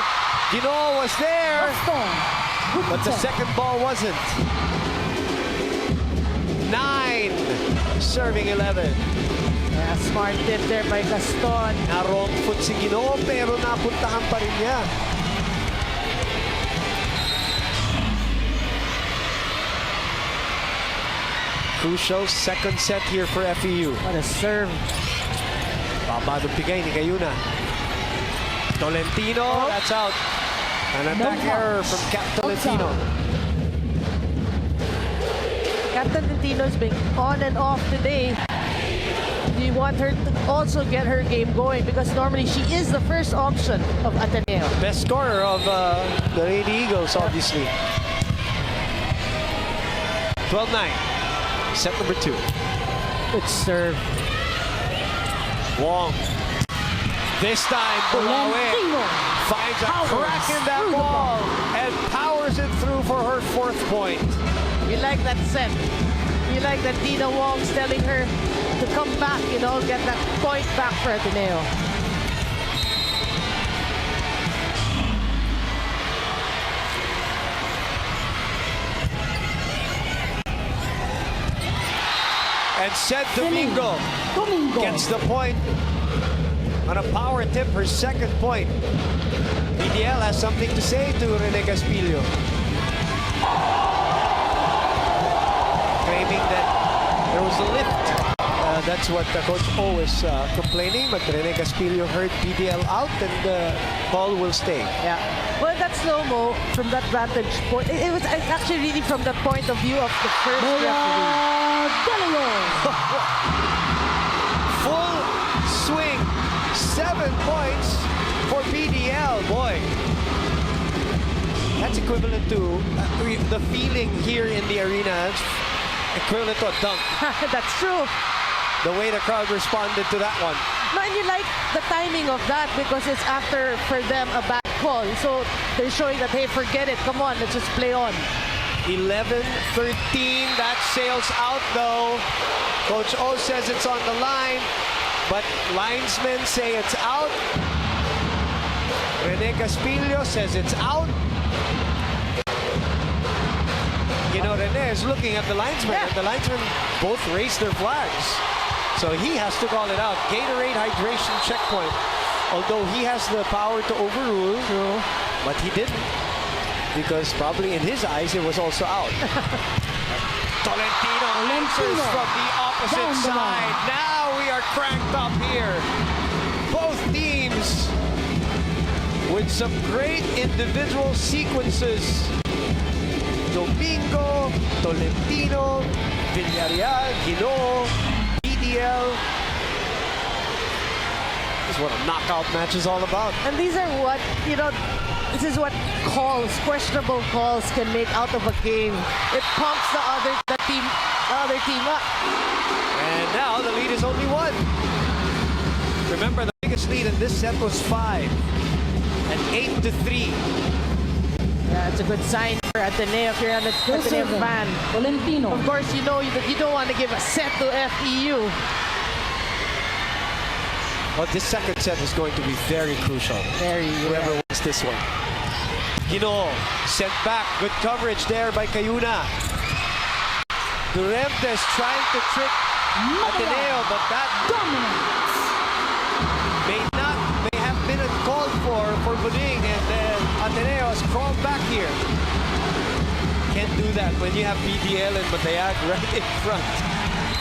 Ginoo was there, Aston. but the second ball wasn't. 9, serving 11. Yeah, smart tip there by Gaston. Na-wrong foot si Ginoo, pero napuntahan pa rin niya. Crucial second set here for FEU. What a serve. Baba ng bigay ni Cayuna. Tolentino, that's out. An attack error from Cap Tolentino. Captain Tolentino's been on and off today. You want her to also get her game going because normally she is the first option of Ateneo. Best scorer of the Lady Eagles, obviously. 12-9. Set number 2. Good serve. Wong. This time, Bulawe Tolentino. finds a Powers crack in that through the ball and powers it through for her 4th point. You like that set. You like that Dina Wong's telling her to come back, you know, get that point back for Ateneo. And said Domingo gets the point on a power tip, her 2nd point. BDL has something to say to Rene Caspillo. Claiming that there was a lift. That's what Coach O is complaining, but Rene Caspillo heard BDL out and the ball will stay. Yeah. Well, that slow-mo from that vantage point, it was actually really from the point of view of the first referee. Full swing, 7 points for BDL. Boy, that's equivalent to the feeling here in the arena. It's equivalent to a dunk. That's true. The way the crowd responded to that one. No, and you like the timing of that because it's after, for them, a bad call. So they're showing that, hey, forget it. Come on, let's just play on. 11-13, that sails out though. Coach O says it's on the line, but linesmen say it's out. Rene Caspillo says it's out. You know, Rene is looking at the linesman, and the linesmen both raised their flags. So he has to call it out. Gatorade hydration checkpoint. Although he has the power to overrule, but he didn't. Because probably in his eyes, it was also out. Tolentino answers from the opposite side. Now we are cranked up here. Both teams with some great individual sequences. Domingo, Tolentino, Villarreal, Ginoo, BDL. is what a knockout match is all about. And these are what, this is what questionable calls can make out of a game. It pumps the other team up. And now the lead is only 1. Remember, the biggest lead in this set was 5. And 8-3. Yeah, it's a good sign for Ateneo if you're an Ateneo fan. Valentino. Of course, you know that you don't want to give a set to FEU. Well, this second set is going to be very crucial. Whoever wins this one. Gino sent back. Good coverage there by Cayuna. Duremtes trying to trick Ateneo, but that may have been uncalled for Buding, and then Ateneo has crawled back here. Can't do that when you have BDL and Matayag right in front.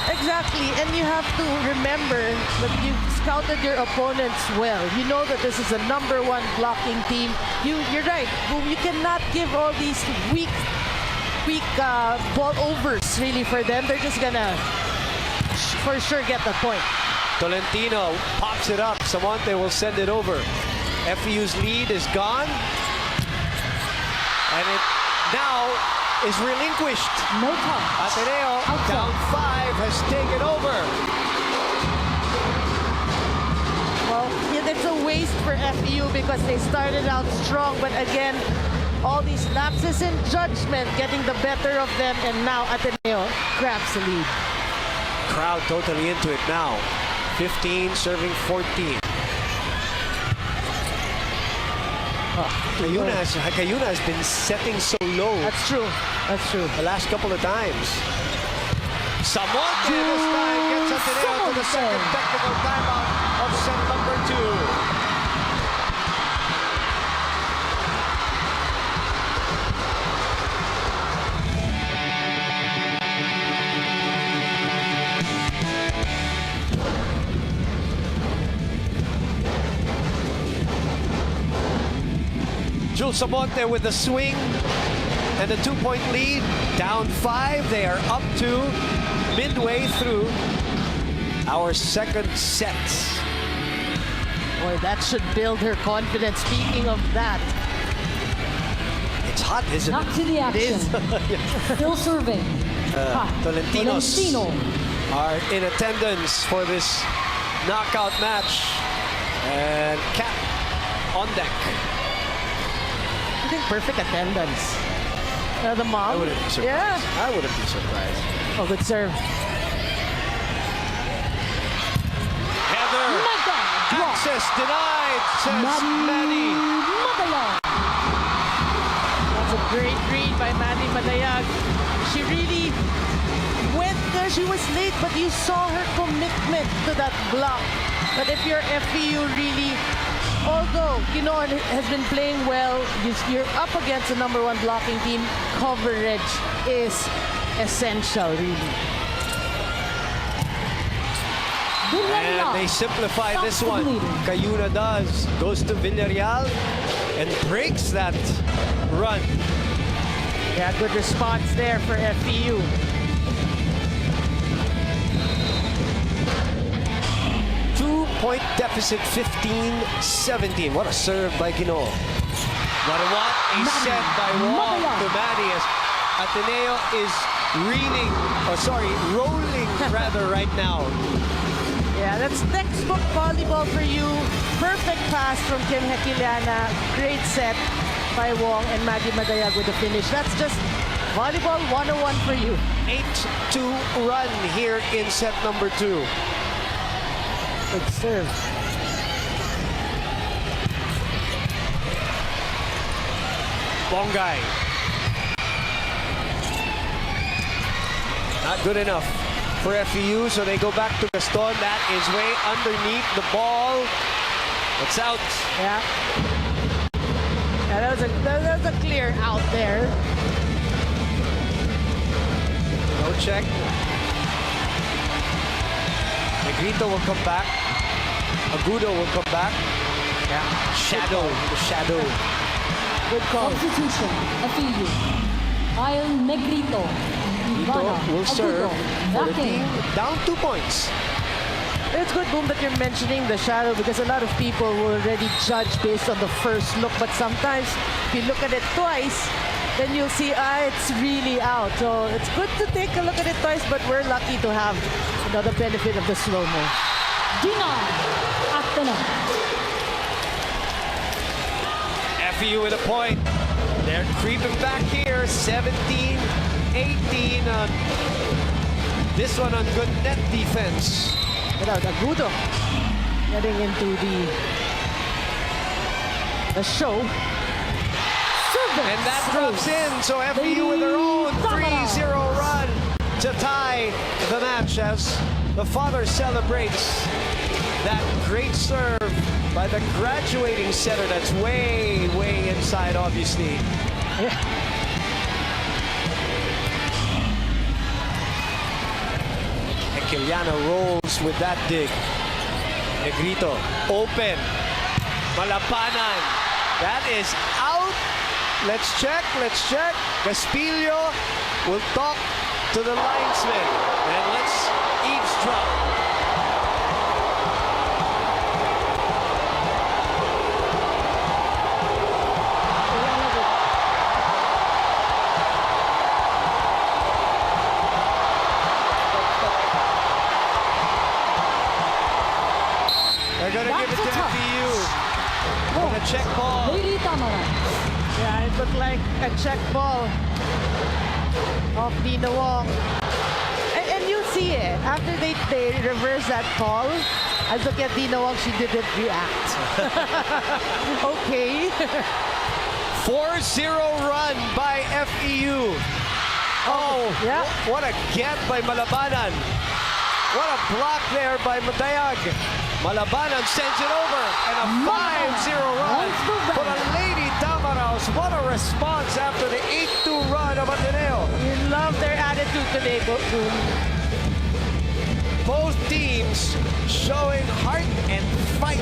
Exactly, and you have to remember that you've scouted your opponents well. You know that this is a #1 blocking team. You're right. You cannot give all these weak ball overs really for them. They're just gonna for sure get the point. Tolentino pops it up. Samonte will send it over. FEU's lead is gone, and it now is relinquished. No touch. Ateneo down 5 has taken over. Well, yeah, it's a waste for FEU because they started out strong, but again, all these lapses in judgment getting the better of them, and now Ateneo grabs the lead. Crowd totally into it now. 15 serving 14. Cayuna has been setting so low. That's true. The last couple of times. Samonte this time gets Ateneo to the second technical timeout of set number 2. Jules Samonte with the swing and a 2-point lead. Down 5. They are up to midway through our second set. Boy, that should build her confidence. Speaking of that, It's hot, isn't Not it? to the action. Still serving. Tolentinos Valentino. are in attendance for this knockout match. And Cap on deck. I think perfect attendance. The mom. I wouldn't be surprised. Yeah. I wouldn't be surprised. Oh, good serve. Heather. Access denied, says Maddie. That's a great read by Maddie Matayag. She really went there. She was late, but you saw her commitment to that block. But if you're FEU, really, although, has been playing well, you're up against the #1 blocking team, coverage is essential, really. And they simplify this one. Cayuna goes to Villarreal and breaks that run. Yeah, good response there for FEU. Two-point deficit, 15-17. What a serve by Gino. What a set by Wong to Maddie as Ateneo is rolling rather right now. Yeah, that's textbook volleyball for you. Perfect pass from Kim Hekiliana. Great set by Wong and Maddie Matayag with the finish. That's just volleyball 101 for you. 8-2 run here in set number 2. Good serve. Bongay. Not good enough for FEU, so they go back to Gaston. That is way underneath the ball. It's out. Yeah. Yeah, that was a clear out there. No check. Negrito will come back. Agudo will come back. Yeah. Shadow. Good call. Substitution. FEU. Kyle Negrito. Negrito will serve for the team down 2 points. It's good, Boom, that you're mentioning the shadow because a lot of people will already judge based on the first look. But sometimes, if you look at it twice, then you'll see, it's really out. So it's good to take a look at it twice, but we're lucky to have the benefit of the slow-mo. Dina at the net. FEU with a point. They're creeping back here. 17-18 on this one on good net defense. Without Agudo getting into the show. And that drops in, so FEU with their own 3-0 run to tie the match as the father celebrates that great serve by the graduating setter that's way inside, obviously. And Kiliana rolls with that dig. Negrito, open. Malapanan. That is out. Let's check. Gaspillo will talk to the linesman. And let's eavesdrop. They're going to give it to FEU. On a check ball. Lady Tamara. Yeah, it looked like a check ball of Dina Wong. And you see it. After they reverse that call, I look at Dina Wong, she didn't react. Okay. 4-0 run by FEU. Oh, yeah. What a get by Malabanan. What a block there by Matayag. Malabanan sends it over. And a 5-0 run for the Lady Tamaraos. What a response after the 8-2 run of Ateneo. You love their attitude today, Boom. Both teams showing heart and fight.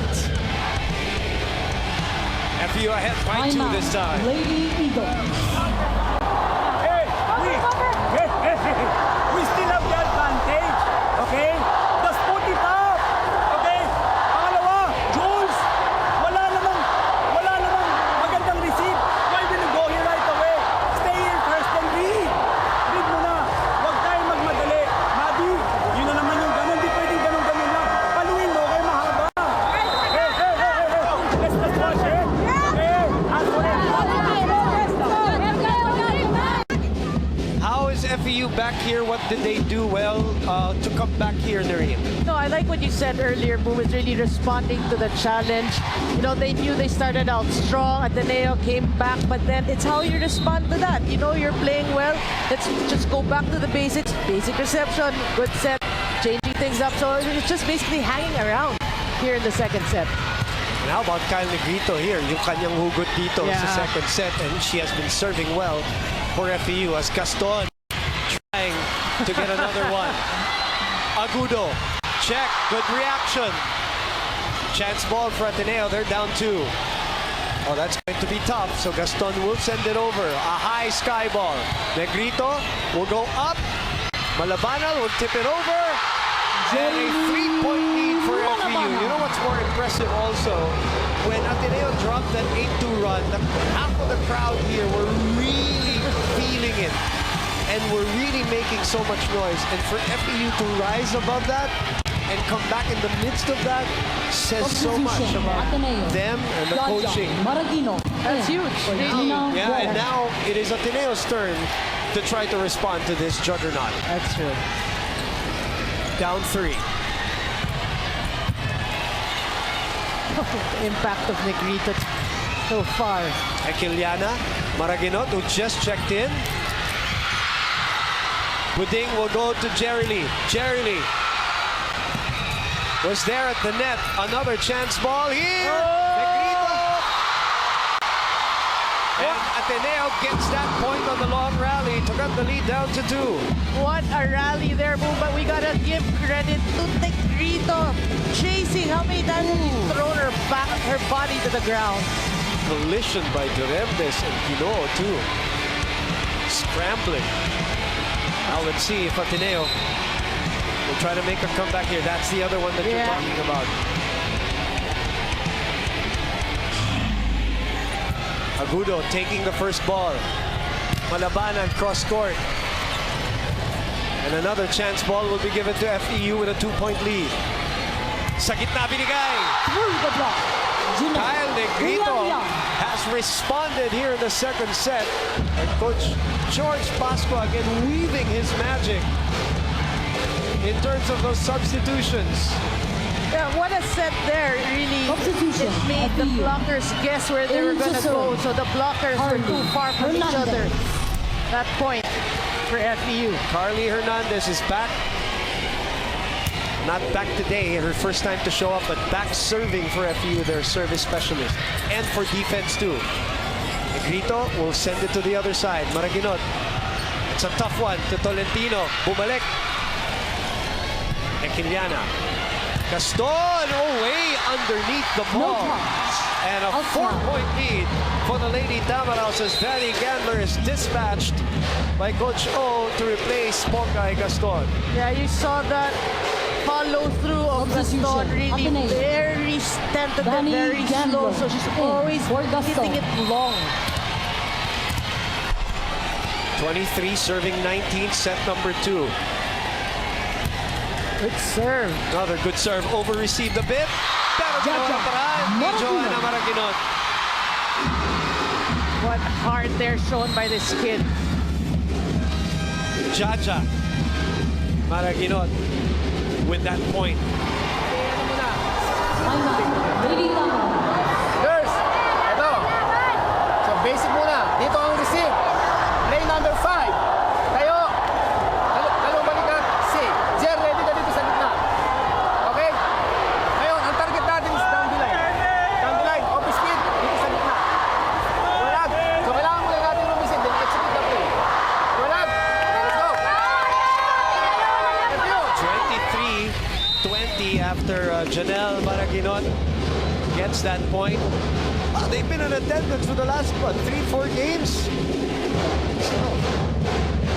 FEU ahead by 2 this time. Lady Eagles. We still have the advantage. Okay? Just put it up. Okay? Pangalawa, Jules, wala namang magandang receive. Why didn't you go here right away? Stay here first and read. Read mo na. Huwag tayong magmadali. Madi, yun na naman yung ganun. Di pwedeng ganun-ganun lang. Paluin mo kay mahaba. Let's watch it. Okay? How is FEU back here? What did they do well to come back here, Noreen? No, I like what you said earlier. Boom is really responding to the challenge. You know, they knew they started out strong. Ateneo came back, but then it's how you respond to that. You know, you're playing well. Let's just go back to the basics. Basic reception, good set, changing things up. So it's just basically hanging around here in the second set. And how about Kyle Negrito here? Yung kanyang hugot dito sa second set, and she has been serving well for FEU as Gaston trying to get another one. Agudo, check, good reaction. Chance ball for Ateneo, they're down 2. Oh, that's going to be tough, so Gaston will send it over. A high sky ball. Negrito will go up. Malabanal will tip it over. And a 3-point lead for FEU. You know what's more impressive also? When Ateneo dropped that 8-2 run, half of the crowd here were really feeling it. And were really making so much noise. And for FEU to rise above that and come back in the midst of that says so much about them and the coaching. That's huge. Really. Yeah, and now it is Ateneo's turn to try to respond to this juggernaut. That's true. Down 3. The impact of Negrito so far. Kiliana Maraginot, who just checked in. Buding will go to Jerry Lee. Jerry Lee was there at the net. Another chance ball here. Negrito. And Ateneo gets that point on the long rally to cut the lead down to 2. What a rally there, Boom. But we gotta give credit to Negrito. Chasing. How many times has she thrown her body to the ground? Collision by Duremdes and Pino too. Scrambling. Now let's see if Ateneo We'll try to make a comeback here. That's the other one that you're Yeah. talking about. Agudo taking the first ball. Malabanan cross court. And another chance ball will be given to FEU with a 2-point lead. Sa gitna binigay. Through the block. Jeanette Kyle Negrito Villarreal. has responded here in the second set. And Coach George Pascua again weaving his magic in terms of those substitutions. Yeah, what a set there, really. Substitution. It made the FEU. blockers guess where they were Into going to go. serve. So the blockers were too far from each Hernandez. other. That point for FEU. Carly Hernandez is back. Not back today, her first time to show up, but back serving for FEU, their service specialist. And for defense too. Negrito will send it to the other side. Maraguinot. It's a tough one to Tolentino. Bumalik. Equiliana. Gaston, way underneath the No ball. touch. And a Outside. 4-point lead for the Lady Tamaraws as Vanny Gandler is dispatched by Coach O to replace Pongay Gaston. Yeah, you saw that follow through of Substitution. Gaston, really Ateneo. very tentative, Danny very slow. Gandler So she's in always for Gaston. hitting it long. 23 serving 19, set number 2. Good serve. Another good serve. Over-received a bit. Pero Jaja. ginawa paraan ni Maraguinot. Joanna Maraguinot. What heart there shown by this kid. Jaja Maraguinot with that point. Timeout. Lady Tamaraws. Girls, ito. So basic muna. Dito ang receive. Play number 5. Tayo. Talong balikat. C. Jer, ready ka dito sa gitna. Okay? Ngayon, ang target natin is down the line. Down the line. Off speed. Dito sa gitna. Walag. So kailangan muna natin rumisin. Then execute the play. Walag. Okay, let's go. Let's go. 23-20 after Janelle Maraguinot gets that point. They've been in attendance for the last, 3-4 games? So,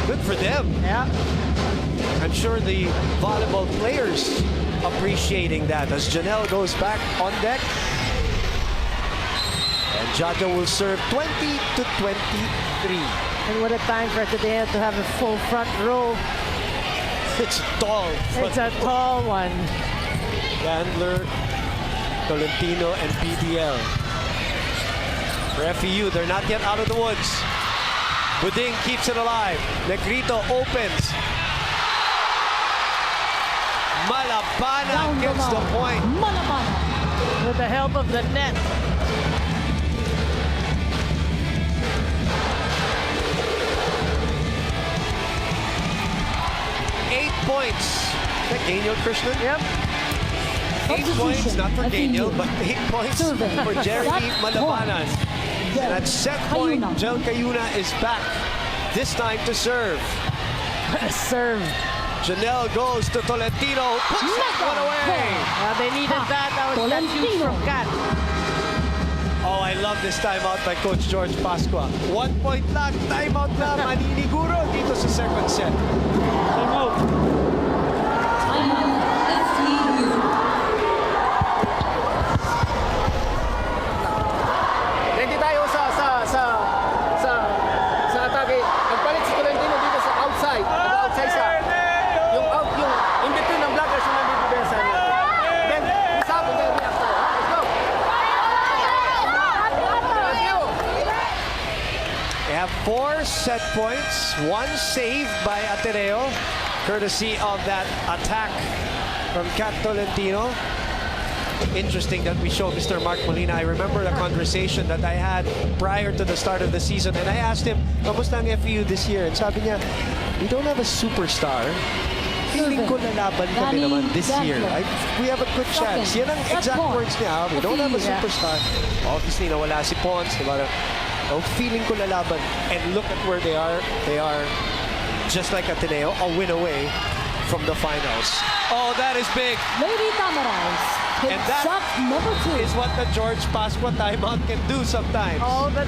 good for them. Yeah. I'm sure the volleyball players appreciating that as Janelle goes back on deck. And Jaja will serve 20-23. And what a time for today to have a full front row. It's tall. It's a tall one. Gandler, Tolentino, and PDL. For FEU, they're not yet out of the woods. Buding keeps it alive. Negrito opens. Malabana Down the gets the line. point. Malabanan. With the help of the net. Eight points. Is that Gainel Krishnan? Yep. 8 points, Substitution. not for FEU. Gainel, but 8 points Serving. for Jeremy Set Malabanan. point. And at set point, Cayuna. Jel Cayuna is back. This time to serve. Serve. Janelle goes to Tolentino, puts that Mega one away. They needed that. That was that huge Tolentino. from Kat. Oh, I love this timeout by Coach George Pascua. 1 point lang, timeout na, maniniguro dito sa second set. Timeout. FEU. Ready tayo sa atake. Nagpalit si Tolentino dito sa outside. Outside siya. Yung in between ng blockers yung nandito din sa then, stop and then react tayo. Let's go. Let's go. They have 4 set points, 1 saved by Ateneo, courtesy of that attack from Kat Tolentino. Interesting that we show Mr. Mark Molina. I remember the conversation that I had prior to the start of the season, and I asked him, kamusta ang FEU this year? And sabi niya, we don't have a superstar. Feeling ko lalaban kami Danny naman this year. Gandler. We have a good chance. Yan ang Set exact point. words niya. We don't have a Yeah. superstar. Obviously, nawala si Pons. Diba? Oh, feeling ko lalaban. And look at where they are. They are, just like Ateneo, a win away from the finals. Oh, that is big. Lady Tamaraws And that Shot number 2. is what the George Pasqua timeout can do sometimes. Oh, but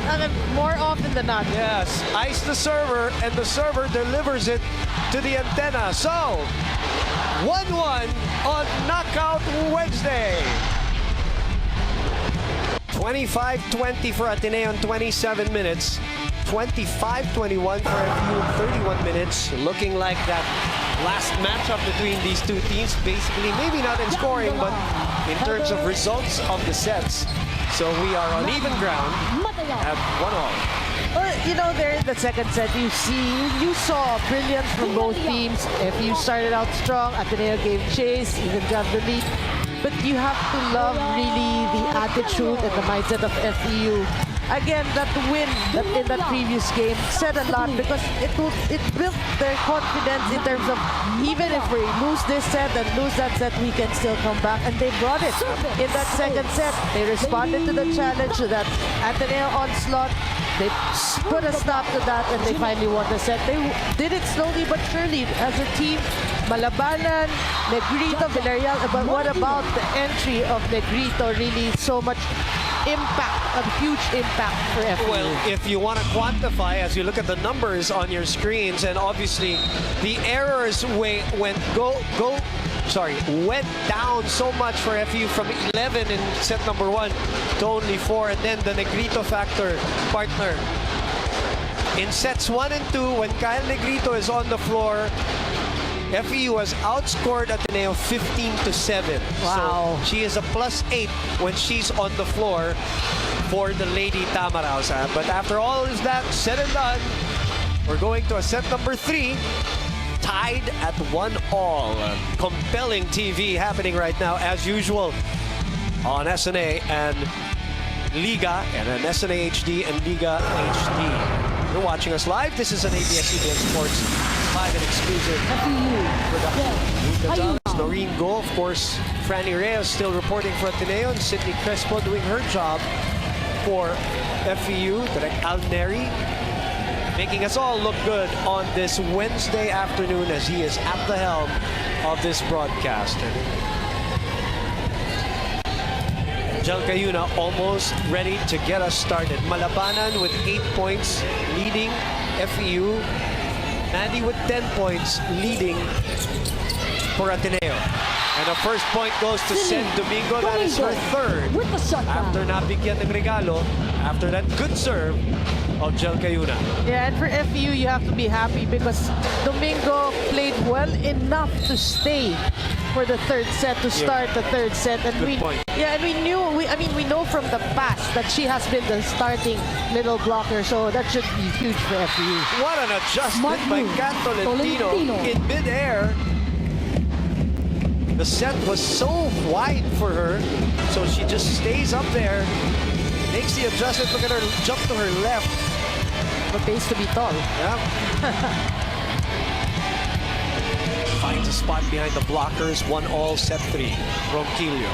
more often than not. Yes, ice the server, and the server delivers it to the antenna. So, 1-1 on Knockout Wednesday. 25-20 for Ateneo in 27 minutes. 25-21 for FEU in 31 minutes. Looking like that last matchup between these two teams. Basically, maybe not in scoring, but in terms of results of the sets. So we are on even ground at 1-1. Well, you know, there in the second set, you saw brilliance from both teams. FEU started out strong, Ateneo gave chase, even grabbed the lead. But you have to love really the attitude and the mindset of FEU. Again, that win in that previous game said a lot because it built their confidence in terms of even if we lose this set and lose that set, we can still come back. And they brought it in that second set. They responded to the challenge, to that Ateneo onslaught. They put a stop to that and they finally won the set. They did it slowly but surely as a team. Malabanan, Negrito, Villarreal. But what about the entry of Negrito? Really so much impact, a huge impact for FEU. Well, if you want to quantify, as you look at the numbers on your screens, and obviously the errors went down so much for FEU from 11 in set number 1 to only 4, and then the Negrito factor, partner. In sets 1 and 2, when Kyle Negrito is on the floor, FEU has outscored Ateneo 15-7. Wow. So she is a +8 when she's on the floor for the Lady Tamaraws. But after all is that said and done, we're going to a set number 3, tied at 1-all. Compelling TV happening right now, as usual, on SNA and Liga, and an SNA HD and Liga HD. You're watching us live. This is an ABS-CBN Sports live and exclusive production. Noreen Go, of course, Franny Reyes still reporting for Ateneo, and Sydney Crespo doing her job for FEU. Direct Al Neri making us all look good on this Wednesday afternoon as he is at the helm of this broadcast. Jel Cayuna almost ready to get us started. Malabanan with 8 points leading FEU. Mandy with 10 points leading for Ateneo. And the first point goes to Sen Domingo. That is her third. With the shutdown. After nabigyan ng regalo, after that good serve of Jel Cayuna. Yeah, and for FEU, you have to be happy because Domingo played well enough to stay for the third set, to start the third set. And Good point. Yeah, and we know from the past that she has been the starting middle blocker, so that should be huge for FEU. What an adjustment by Kat Tolentino in midair. The set was so wide for her, so she just stays up there, makes the adjustment. Look at her jump to her left. But pays to be tall. Yeah. Finds a spot behind the blockers. 1-all, set 3. Ronquillo.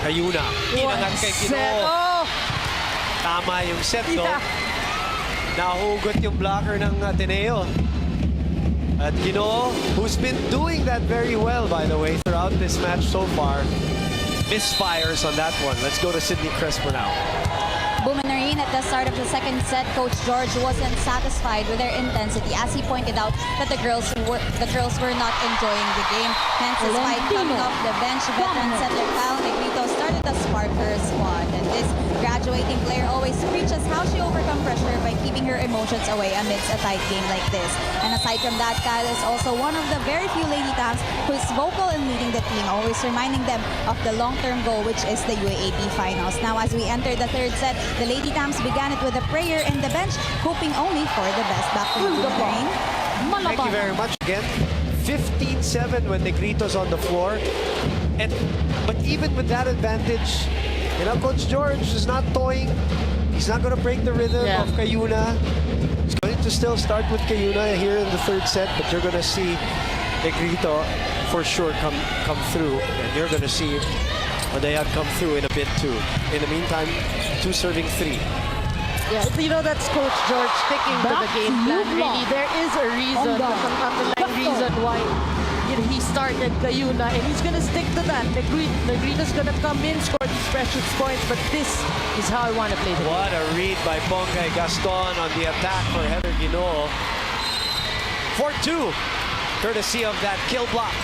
Cayuna. Inangat kay Set. Ginoo. Oh! Tama yung set, no? Yeah. Nahugot yung blocker ng Ateneo. At Ginoo, who's been doing that very well, by the way, throughout this match so far, misfires on that one. Let's go to Sydney Crespo now. Boomerang at the start of the second set, Coach George wasn't satisfied with their intensity as he pointed out that the girls were not enjoying the game. Hence, despite coming off the bench, veteran setter Kyle Negrito started to spark her squad. And this graduating player always preaches how she overcomes pressure by keeping her emotions away amidst a tight game like this. And aside from that, Kyle is also one of the very few Lady Tams who is vocal in leading the team, always reminding them of the long-term goal, which is the UAAP Finals. Now, as we enter the third set, the Lady Tams began it with a prayer in the bench, hoping only for the best. Back to you, Boomerang. Thank you very much again. 15-7 when Negrito's on the floor. But even with that advantage, you know, Coach George is not toying. He's not going to break the rhythm of Cayuna. He's going to still start with Cayuna here in the third set, but you're going to see Negrito for sure come through. And you're going to see Odea come through in a bit too. In the meantime, 2 serving 3. Yeah, you know, that's Coach George sticking to the game plan. Really, there is a reason, an underlying reason why he's started Cayuna, and he's gonna stick to that. Negrito's gonna come in, score these precious points, but this is how I want to play the game. What a read by Pongay Gaston on the attack for Heather Ginoo. 4-2, courtesy of that kill block.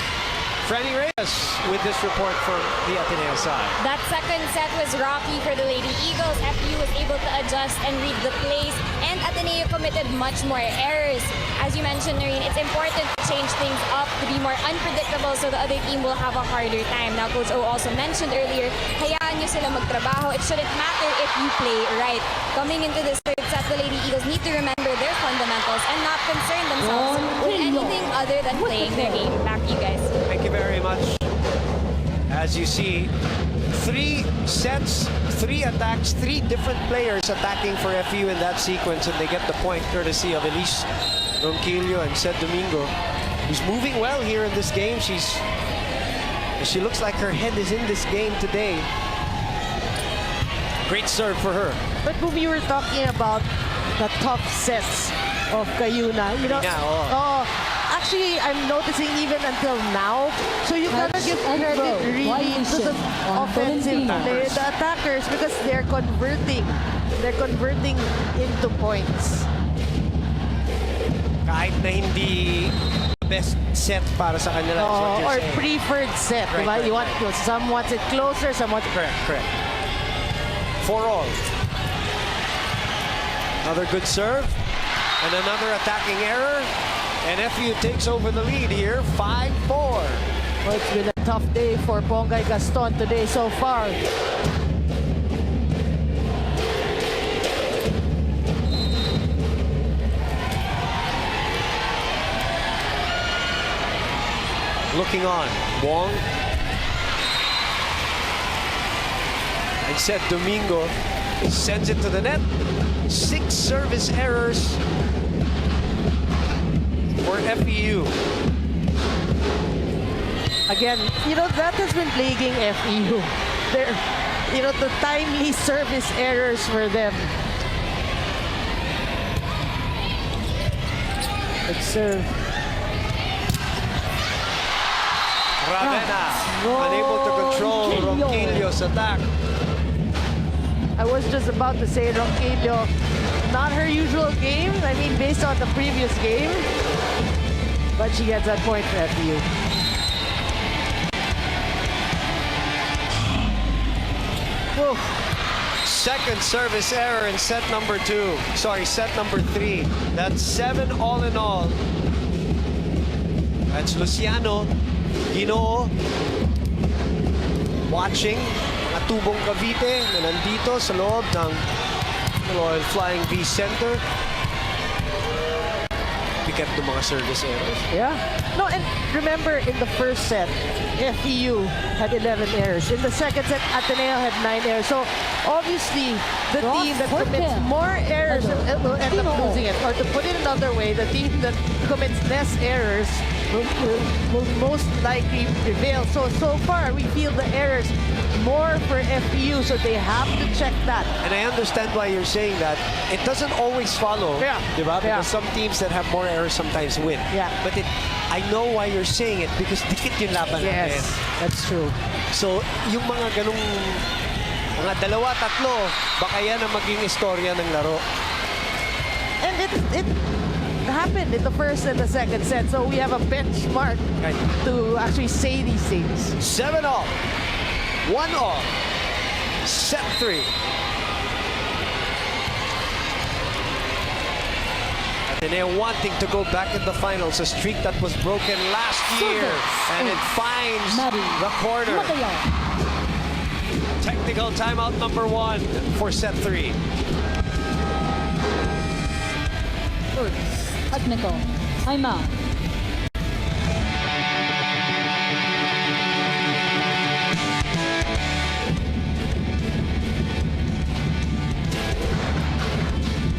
Franny Reyes with this report from the Ateneo side. That second set was rocky for the Lady Eagles. FEU was able to adjust and read the plays, and Ateneo committed much more errors. As you mentioned, Noreen, it's important to change things up to be more unpredictable so the other team will have a harder time. Now, Coach O also mentioned earlier, hayaan nyo sila magtrabaho. It shouldn't matter if you play right. Coming into this third set, the Lady Eagles need to remember their fundamentals and not concern themselves with anything other than playing their game. Back to you guys. Thank you very much. As you see, 3 sets, 3 attacks, 3 different players attacking for FEU in that sequence, and they get the point courtesy of Elise Ronquillo and Seth Domingo, who's moving well here in this game. She looks like her head is in this game today. Great serve for her. But when we were talking about the tough sets of Cayuna, you know, actually, I'm noticing even until now. So you gotta give credit really to the offensive player, the attackers, because they're converting. They're converting into points. Kahit na hindi best set para sa kanila. is what you're Or saying. preferred set, Right, diba? right, You want some wants it closer, some wants it Correct. For all. Another good serve. And another attacking error. And FEU takes over the lead here, 5-4. Well, it's been a tough day for Pongay Gaston today so far. Looking on, Wong. And Seth Domingo sends it to the net. 6 service errors for FEU. Again, you know, that has been plaguing FEU. They're, you know, the timely service errors for them. Good serve. Ravena, unable to control Ronquillo's attack. I was just about to say Ronquillo, not her usual game. I mean, based on the previous game. But she gets that point for FEU. Whoa. Second service error in set number 2. Sorry, set number 3. That's 7 all in all. That's Luciano Ginoo watching Atubong Cavite na nandito sa loob ng Royal Flying V Center. Pick up the mga service errors. Yeah. No, and remember in the first set, FEU had 11 errors. In the second set, Ateneo had 9 errors. So obviously, the team that commits more errors will end up losing it. Or to put it another way, the team that commits less errors will most likely prevail. So far, we feel the errors more for FEU, so they have to check that. And I understand why you're saying that. It doesn't always follow, Yeah. diba? Yeah. Because some teams that have more errors sometimes win. Yeah. But I know why you're saying it because dikit yung laban natin. Yes, that's true. So, yung mga ganung mga dalawa, tatlo, baka yan ang maging istorya ng laro. And it happened in the first and the second set, so we have a benchmark Right. to actually say these things. 7 all. 1 all. Set 3. Ateneo wanting to go back in the finals, a streak that was broken last year. And it finds the corner. Technical timeout number 1 for set 3. Technical timeout.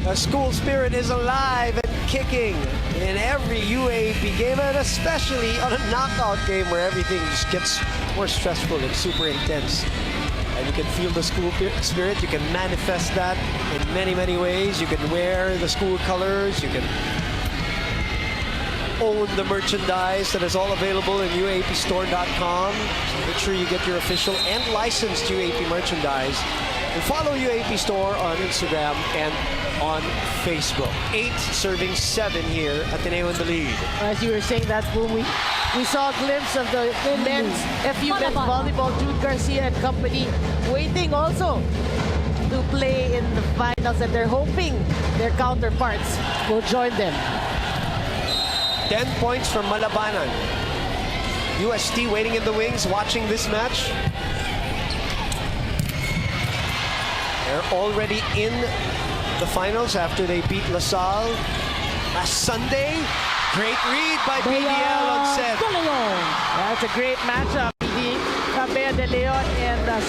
The school spirit is alive and kicking in every UAAP game, and especially on a knockout game where everything just gets more stressful and super intense. And you can feel the school spirit. You can manifest that in many, many ways. You can wear the school colors. You can own the merchandise that is all available in UAAPstore.com. So make sure you get your official and licensed UAAP merchandise. And follow UAAP Store on Instagram and on Facebook. 8 serving 7 here. Ateneo in the lead. As you were saying that, boom, we saw a glimpse of the men's FEU men's volleyball. Jude Garcia and company waiting also to play in the finals, and they're hoping their counterparts will join them. 10 points from Malabanan. UST waiting in the wings, watching this match. They're already in the finals after they beat LaSalle last Sunday. Great read by BDL on set. That's a great matchup. Bea de Leon and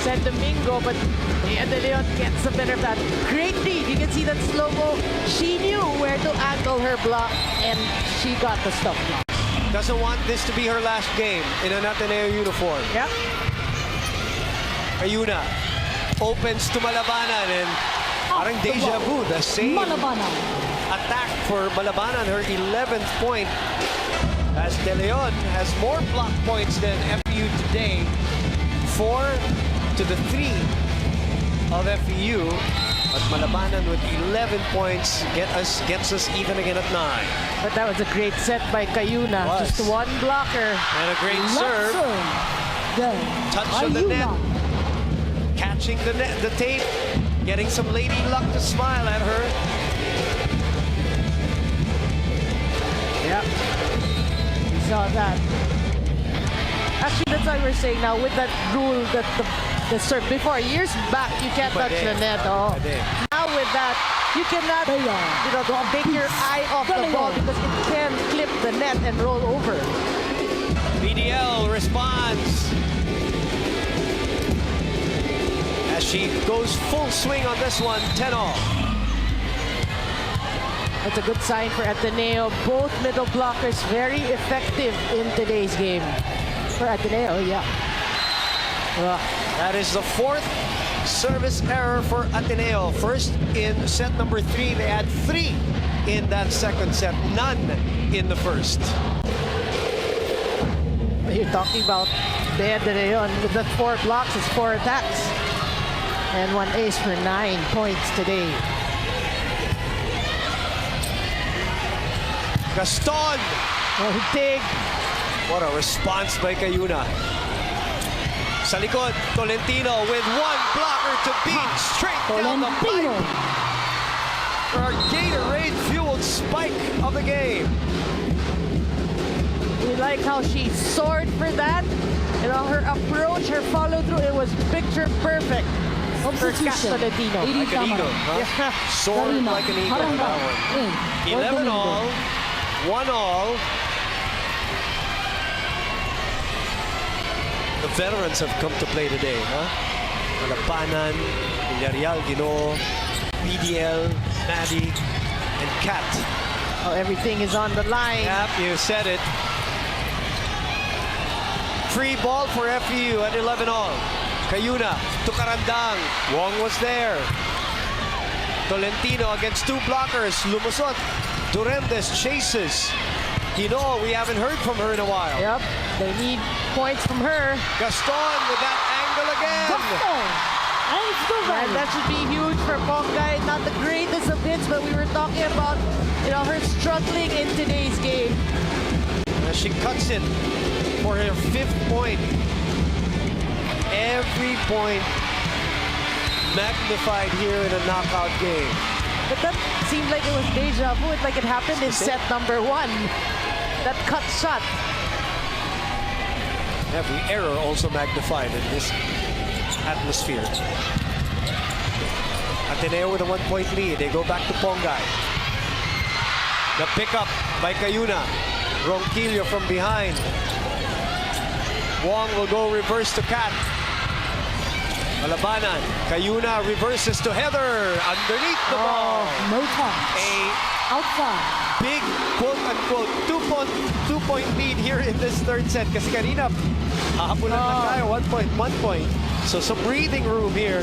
San Domingo, but Bea de Leon gets a better that. Great read. You can see that slow-mo. She knew where to angle her block, and she got the stop block. Doesn't want this to be her last game in an Ateneo uniform. Yep. Ayuna opens to Malabanan and parang deja vu, the same attack for Malabanan, her 11th point, as De Leon has more block points than FEU today. 4 to the 3 of FEU, but Malabanan with 11 points gets us even again at 9. But that was a great set by Cayuna. Just one blocker. And a great serve. Touch of the net. Catching the tape. Getting some lady luck to smile at her. Yep. We saw that. Actually, that's why we're saying now with that rule that the serve before years back you can't touch the net. Oh. Now with that you cannot don't take your eye off the ball because it can clip the net and roll over. BDL responds as she goes full swing on this one. 10-all. That's a good sign for Ateneo. Both middle blockers very effective in today's game. For Ateneo, yeah. That is the 4th service error for Ateneo. First in set number 3, they had 3 in that second set, none in the first. You're talking about Bea de Leon with the 4 blocks, it's 4 attacks. And 1 ace for 9 points today. Gaston! Oh, big. What a response by Cayuna. Sa likod, Tolentino with 1 blocker to beat straight down the pipe. For our Gatorade-fueled spike of the game. We like how she soared for that. You know, her approach, her follow-through, it was picture perfect. For Tolentino. Like an eagle, huh? Yeah. Soared like an eagle on that one. 11-all, 1-all. The veterans have come to play today, huh? Malabanan, Villarreal, Ginoo, BDL, Maddie, and Kat. Oh, everything is on the line. Yep, you said it. Free ball for FEU at 11-all. Cayuna to Karandang. Wong was there. Tolentino against 2 blockers. Lumusot. Durendes chases. Ginoo, we haven't heard from her in a while. Yep, they need points from her. Gaston with that angle again. And that should be huge for Pongay. Not the greatest of hits, but we were talking about, her struggling in today's game. As she cuts it for her 5th point. Every point magnified here in a knockout game. But that seemed like it was deja vu. Like it happened in set number 1. That cut shot. Every error also magnified in this atmosphere. Ateneo with a 1-point lead. They go back to Pongay. The pickup by Cayuna. Ronquillo from behind. Wong will go reverse to Kat. Malabanan. Cayuna reverses to Heather. Underneath the ball. No touch. Outside. Big quote-unquote 2-point lead here in this 3rd set. Kasi kanina, hahapulan lang tayo. 1 point. So some breathing room here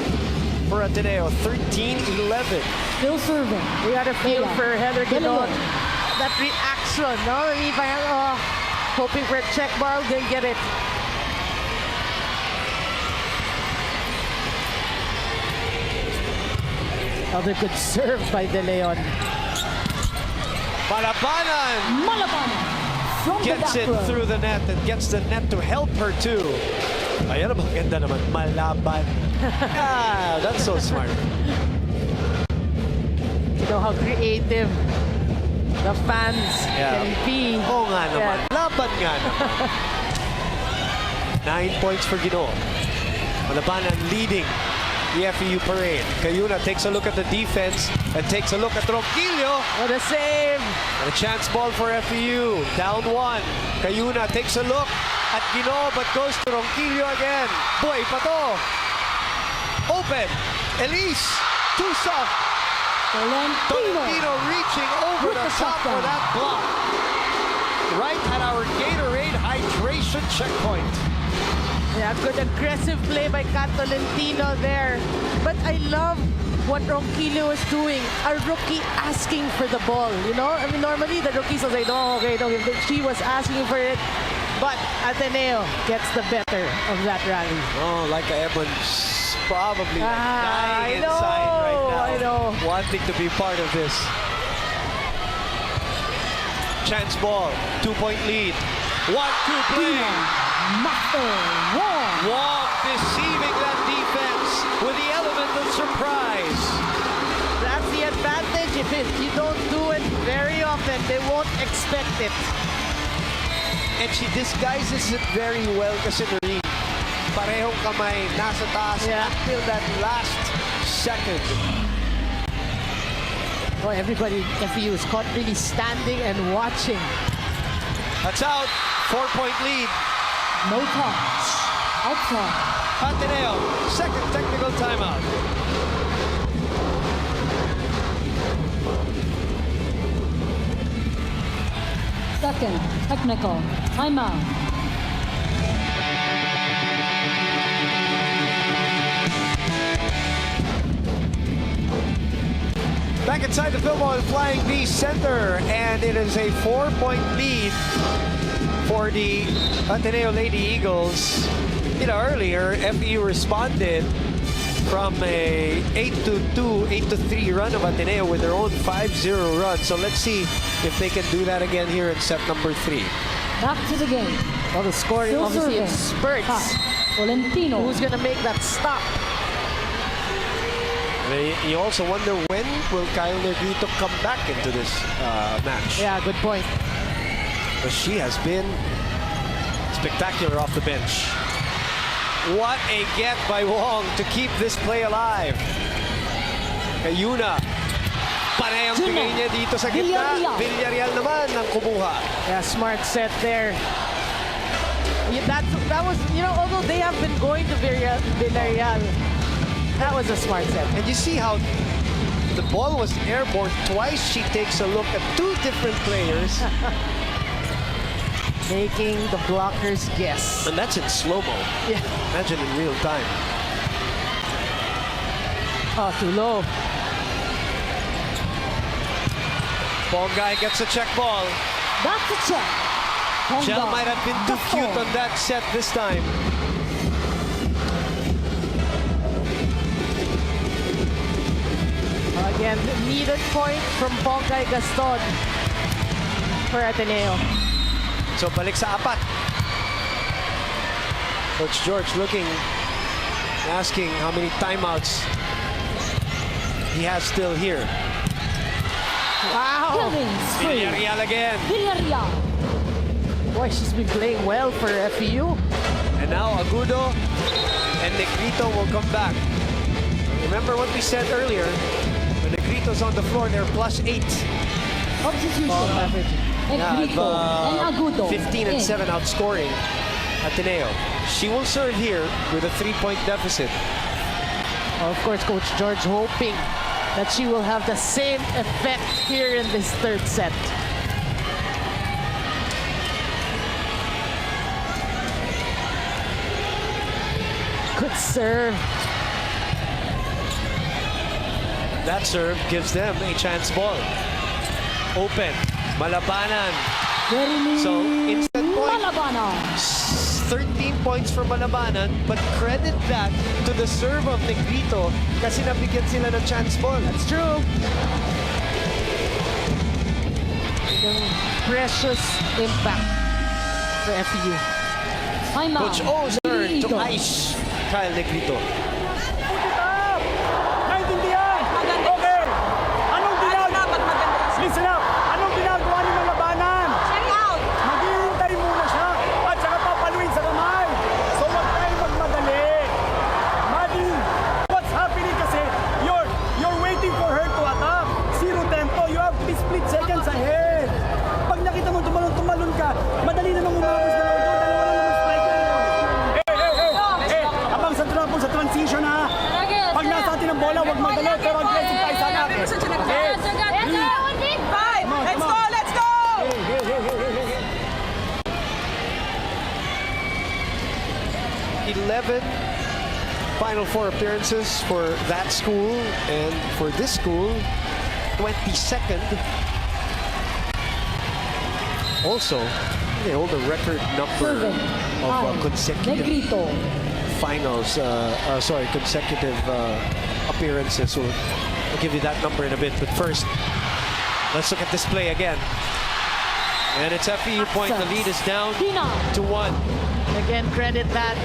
for Ateneo. 13-11. Still serving. We got a feel for Heather Ginoo. That reaction, no? I mean, parang, hoping for a check ball, didn't get it. Another good serve by De Leon. Malabanan Malabanan from the gets back it row. through the net and gets the net to help her too. Ayan ang maganda naman. Malaban. Ah, that's so smart. You know how creative the fans can be. Oo nga naman. Yeah. Laban nga naman. 9 points for Ginoo. Malabanan leading the FEU parade. Cayuna takes a look at the defense and takes a look at Ronquillo. What a save! And a chance ball for FEU. Down 1. Cayuna takes a look at Ginoo but goes to Ronquillo again. Boy pa to. Open. Elise. Too soft. Tolentino reaching over the top for that block. Right at our Gatorade hydration checkpoint. Yeah, good aggressive play by Kat Tolentino there. But I love what Ronquillo was doing. A rookie asking for the ball, you know? I mean, normally the rookies will say, no, okay, don't give it. She was asking for it. But Ateneo gets the better of that rally. Oh, like Evans probably dying I know, inside right now. I know. Wanting to be part of this. Chance ball. 2-point lead. 1-2 play. Master Wong. Wong deceiving that defense with the element of surprise. That's the advantage. If you don't do it very often, they won't expect it. And she disguises it very well kasi Noreen. Parehong kamay nasa taas until that last second. Boy, everybody, FEU is caught really standing and watching. That's out. 4-point lead. No touch. Outside. Ateneo, second technical timeout. Second technical timeout. Back inside the Fillmore Flying V Center, and it is a 4-point lead for the Ateneo Lady Eagles. You know, earlier, FEU responded from a 8-2, 8-3 run of Ateneo with their own 5-0 run. So let's see if they can do that again here in set number 3. Back to the game. Well, the scoring Still obviously in serving. spurts. Tolentino. Who's going to make that stop? You also wonder when will Kyle Negrito come back into this match. Yeah, good point. But she has been spectacular off the bench. What a get by Wong to keep this play alive. Cayuna. Panay ang bigay niya dito sa gitna. Villarreal naman ang kumuha. Yeah, smart set there. Yeah, that was, you know, although they have been going to Villarreal, that was a smart set. And you see how the ball was airborne twice. She takes a look at 2 different players. Making the blockers guess. And that's in slow-mo. Yeah. Imagine in real time. Oh, too low. Bongay gets a check ball. That's a check. Shell might have been too cute on that set this time. Again, needed point from Bongay Gaston for Ateneo. So balik sa 4. Coach George looking, asking how many timeouts he has still here. Wow! Killing spree. Villarreal again. Villarreal. Boy, she's been playing well for FEU. And now Agudo and Negrito will come back. Remember what we said earlier? When Negrito's on the floor, they're +8. Substitution. Ball average. Negrito and Agudo. 15 and 7 outscoring Ateneo. She will serve here with a 3-point deficit. Of course, Coach George hoping that she will have the same effect here in this third set. Good serve. That serve gives them a chance ball. Open. Malabanan. Jeremy So, instant point. Malabanan. 13 points for Malabanan, but credit that to the serve of Negrito kasi nabigyan sila ng chance ball. That's true. Yung precious impact for FEU. Timeout. Coach O's turn to Negrito. ice Kyle Negrito. Naintindihan! Okay! Anong Listen up! Anong ginagawa ni Malabanan? Maghihintay muna siya at saka papaluin sa kamay. So huwag tayong magmadali. Maddie, what's happening kasi you're waiting for her to attack. Zero tempo. You have to be split seconds ahead. Pag nakita mo tumalon ka, madali na nang umabos na lang doon. Dalawa lang naman striker. Hey! Abang sa trapon sa transition ha. Pag nasa atin ang bola, huwag madali. Pero aggressive tayo sa akin. Okay? Let's go! 11 Final Four appearances for that school, and for this school, 22nd. Also, they hold a record number Serving. of consecutive Negrito. finals, consecutive appearances. So I'll give you that number in a bit. But first, let's look at this play again. And it's FEU point. The lead is down Dina. to 1. Again, credit that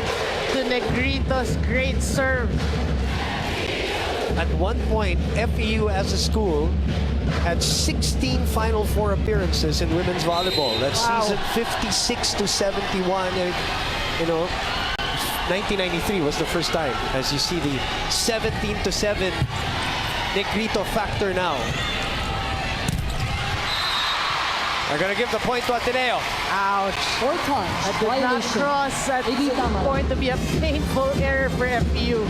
to Negrito's great serve. At one point, FEU as a school had 16 Final Four appearances in women's volleyball. That's Wow. season 56 to 71. And, you know, 1993 was the first time. As you see the 17 to 7 Negrito factor now. They're going to give the point to Ateneo. Ouch. Four touch. Did not Violation. cross at Maybe some tama. point to be a painful error for FEU.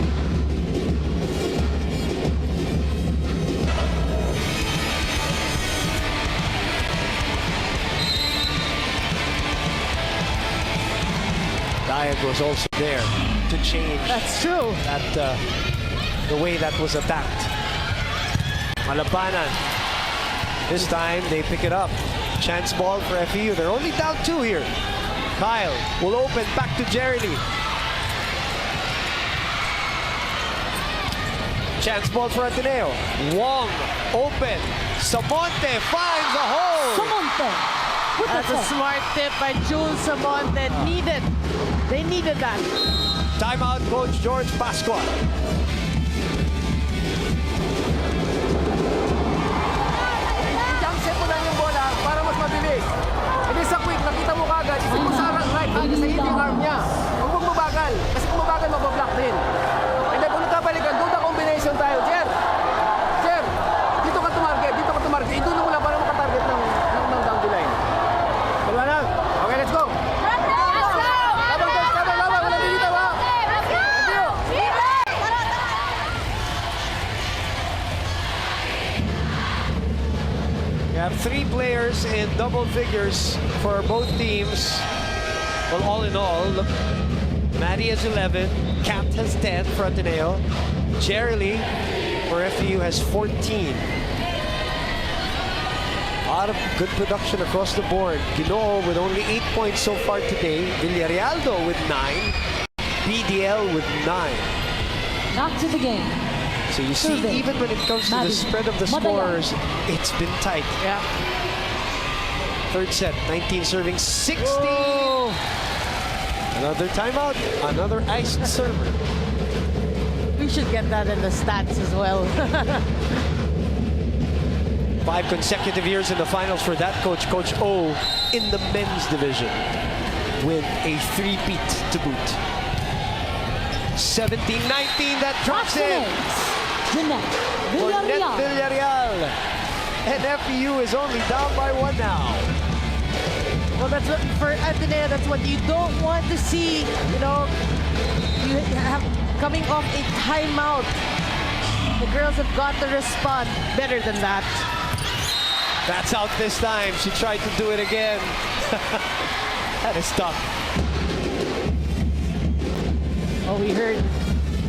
Diag was also there to change That's true. that the way that was attacked. Malabanan. This time they pick it up. Chance ball for FEU. They're only down 2 here. Kyle will open back to Jeremy. Chance ball for Ateneo. Wong open. Samonte finds a hole. Samonte. With the That's a set. smart tip by Jules Samonte. They needed that. Timeout, Coach George Pascua. Jump set mo lang yung bola para mas mabilis. Hindi sa quick, nakita mo kagad. Isip mo sa right hand, sa hitting arm niya. Huwag mong mabagal. Kasi kung mabagal, mabablock din. And then kung nagkabalikan, doon na combination tayo. Jer, dito ka tumarget. Iduno mo lang para makatarget ng down the line. Dalawa lang. Okay, let's go. Labang, coach, labang. Wala dito, ha? Thank you. You have 3 players in double figures for both teams. Well, all in all, look, Maddie has 11, Kat has 10 for Ateneo, Jerry Lee for FEU has 14. A lot of good production across the board. Ginoo with only 8 points so far today. Villarrealdo with 9. BDL with 9. Back to the game. So you see, Serving. even when it comes to the Maddie. spread of the Madaya. scores, it's been tight. Yeah. Third set, 19 serving 16. Oh, Another timeout, another iced server. we should get that in the stats as well. 5 consecutive years in the finals for that coach, Coach O, in the men's division with a 3-peat to boot. 17-19, that drops in. Jeanette For Net Villarreal. Villarreal. And FEU is only down by 1 now. Well, that's what, for Ateneo, that's what you don't want to see. You know, you have coming off a timeout. The girls have got to respond better than that. That's out this time. She tried to do it again. That is tough. Oh, we heard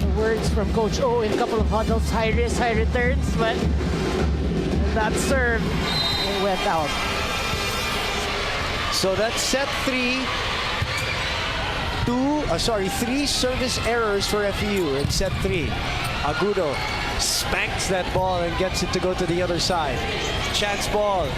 the words from Coach O in a couple of huddles. High risk, high returns, but that serve, it went out. So that's set 3. 3 service errors for FEU in set 3. Agudo spanks that ball and gets it to go to the other side. Chance ball.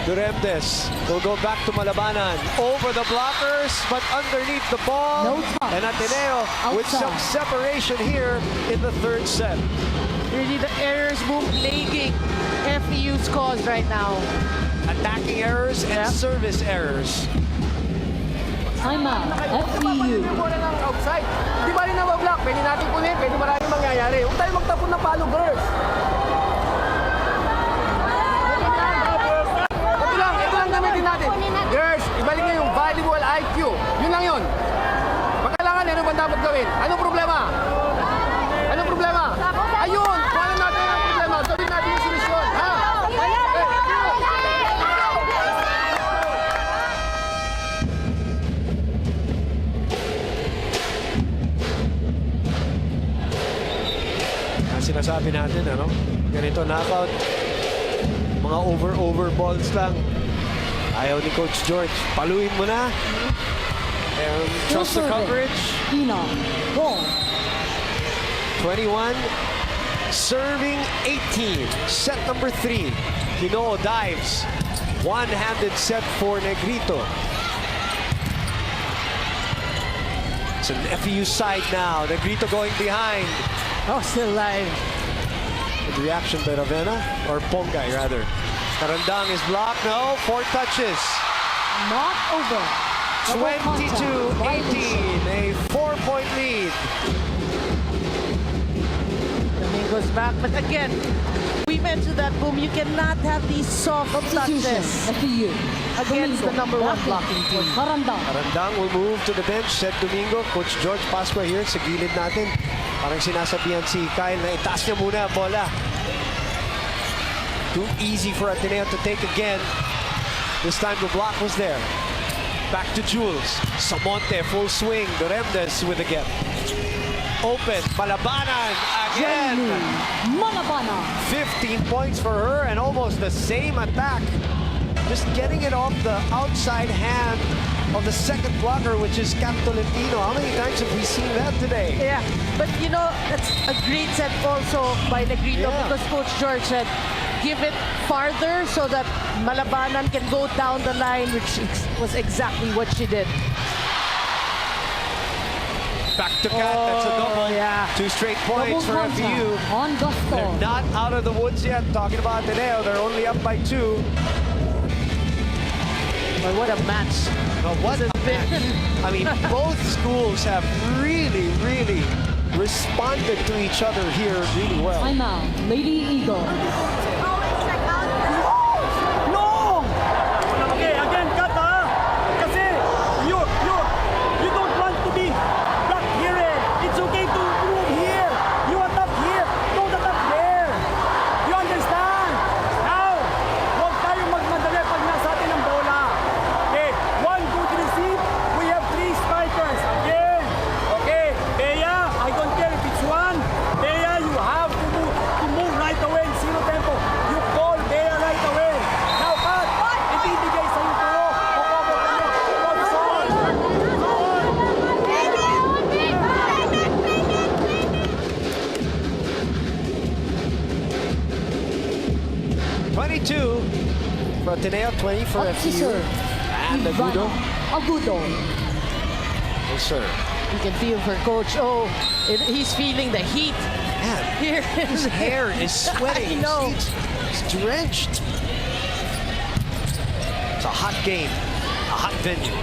Duremdes will go back to Malabanan. Over the blockers, but underneath the ball. No touch. And Ateneo with some Outside. separation here in the third set. Really, the errors boom plaguing FEU's cause right now. Attacking errors and service errors. Timeout. Papalit FEU. yung bola ng outside. Di ba rin na-block? Pwede natin kunin, pwede maraming mangyayari. Huwag tayo magtapon ng palo, girls. Ito lang gamitin natin. Girls, ibalik nyo yung volleyball IQ. Yun lang yun. Pag kailangan, ano ba dapat gawin? Anong problema? Anong problema? Ayun! Kung alam natin ang problema, gawin natin yung solusyon. Ha? Sinasabi natin, ano? Ganito, knockout. Mga over balls lang. Ayaw ni Coach George. Paluin mo na. And trust the coverage. Ina. Ball. 21. Serving 18. Set number 3. Hinoo dives. One-handed set for Negrito. It's an FEU side now. Negrito going behind. Oh, still live. Good reaction by Ravena, or Pongay rather. Karandang is blocked. No, 4 touches. Not over. Double contact. 22-18, a 4-point lead. Domingo's back, but again, we mentioned that, boom, you cannot have these soft Substitution. touches FEU. against the number 1 blocking team. Karandang. Karandang will move to the bench, said Domingo. Coach George Pascua here sa gilid natin. Parang sinasabihan si Kyle na itaas niya muna ang bola. Too easy for Ateneo to take again. This time the block was there. Back to Jules. Samonte, full swing. Duremdes with a get. Open. Malabanan again. Malabana. 15 points for her and almost the same attack. Just getting it off the outside hand of the second blocker, which is Cap Tolentino. How many times have we seen that today? Yeah, but you know, that's a great set also by Negrito because Coach George said, give it farther so that Malabanan can go down the line, which was exactly what she did. Back to Cat, that's a double. Yeah. 2 straight points for Double FEU. contact on Gusto. They're not out of the woods yet. Talking about Ateneo, they're only up by 2. But what a match. What a match. I mean, both schools have really responded to each other here really well. Timeout. Lady Eagles. No! Okay, again, cut ha! Kasi you don't want to be back here eh. It's okay to move here. You attack here. Don't attack there. You understand? Now, huwag tayong magmadali pag nasa atin ang bola. Okay, 1 good receive. We have 3 strikers. Again. Okay, Bea, I don't care if it's 1. Bea, you have to move right away in 0 tempo. You call Bea right away. Now, Pat, ibibigay sa'yo to. Kukover ka niya. Console. 22 for Ateneo, 20 for FEU. Officer. And Agudo. Agudo. Yes, sir. You can feel for Coach. Oh, he's feeling the heat Man, here. his hair is sweating. I know. He's drenched. It's a hot game, a hot venue.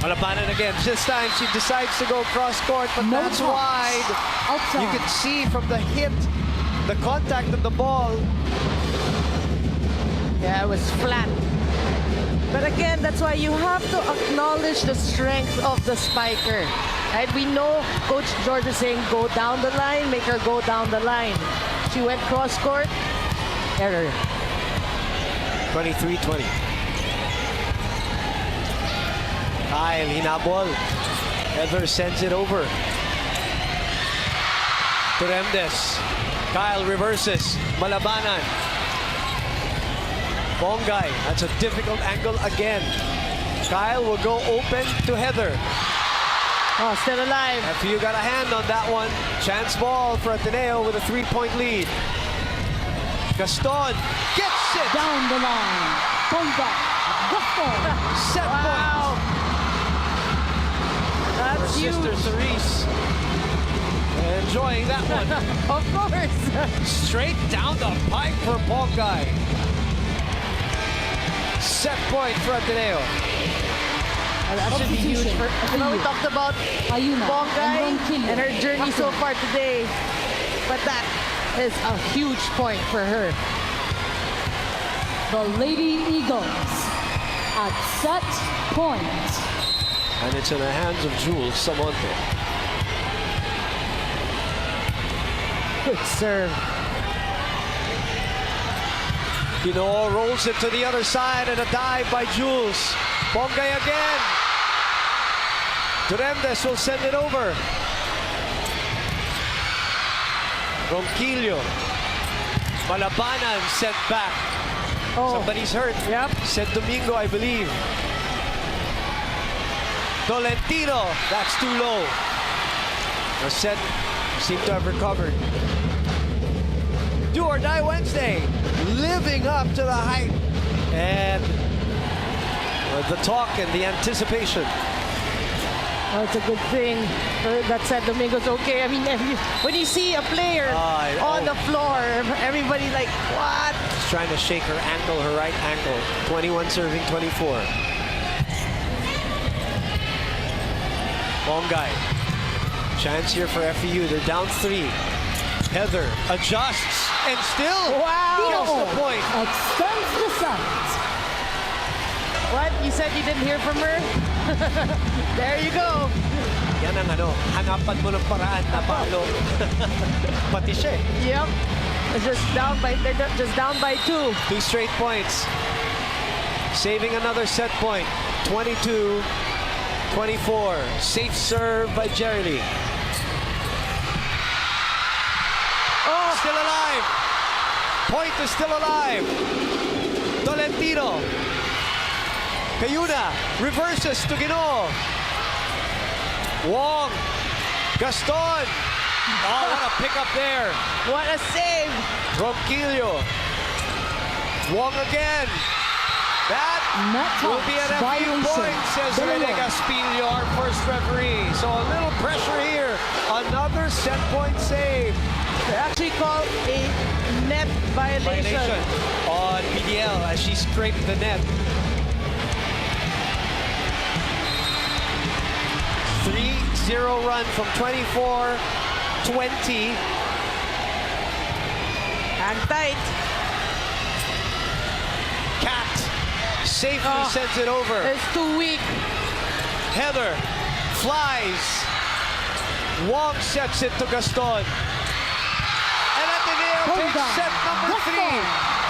Malabanan again. This time she decides to go cross court, but No that's touch. wide. Outside. You can see from the hit, the contact of the ball. Yeah, it was flat. But again, that's why you have to acknowledge the strength of the spiker. Right? We know Coach George is saying go down the line, make her go down the line. She went cross court, error. 23-20. Kyle, hinabol. Heather sends it over. Turemdes. Kyle reverses. Malabanan. Bongay, that's a difficult angle again. Kyle will go open to Heather. Oh, still alive. FEU got a hand on that one. Chance ball for Ateneo with a 3-point lead. Gaston gets it. Down the line. Bongay. Gaston. Set Wow. point. That's Her huge. sister Therese enjoying that one. Of course. Straight down the pipe for Bongay. Set point for Ateneo. That should be huge. For, you know, we talked about Ayuna Bongay and Ronquillo. and her journey so far today. But that is a huge point for her. The Lady Eagles at set point. And it's in the hands of Jules Samonte. Good serve. Pino rolls it to the other side and a dive by Jules. Bongay again. Durendes will send it over. Ronquillo. Malabanan sent back. Oh, Somebody's hurt. Yep. Said Domingo, I believe. Tolentino. That's too low. The set seemed to have recovered. Do or Die Wednesday. Living up to the hype. And the talk and the anticipation. well, it's a good thing that said Domingo's okay. I mean, when you see a player on the floor, everybody like, what? She's trying to shake her ankle, her right ankle. 21 serving 24. Bongay. Chance here for FEU. They're down 3. Heather adjusts and still gets the point. Extends the set. What? You said you didn't hear from her? There you go. Yan ang hanapan mo ng paraan na palo. Pati siya eh. Yep. It's they're just down by 2. 2 straight points. Saving another set point. 22-24. Safe serve by Jerry Lee. Oh, still alive. Point is still alive. Tolentino. Ayuna reverses to Ginoo. Wong. Gaston. Oh, what a pickup there. What a save. Ronquillo. Wong again. That Net will be an toss FEU violation. point, says Rene Dalawa. Gaspilio, our first referee. So a little pressure here. Another set point save. They actually call a net violation. On PDL as she scraped the net. 3-0 run from 24-20. Hang tight. Cat safely sends it over. It's too weak. Heather flies. Wong sets it to Gaston. And Ateneo takes Bongay. set number 3.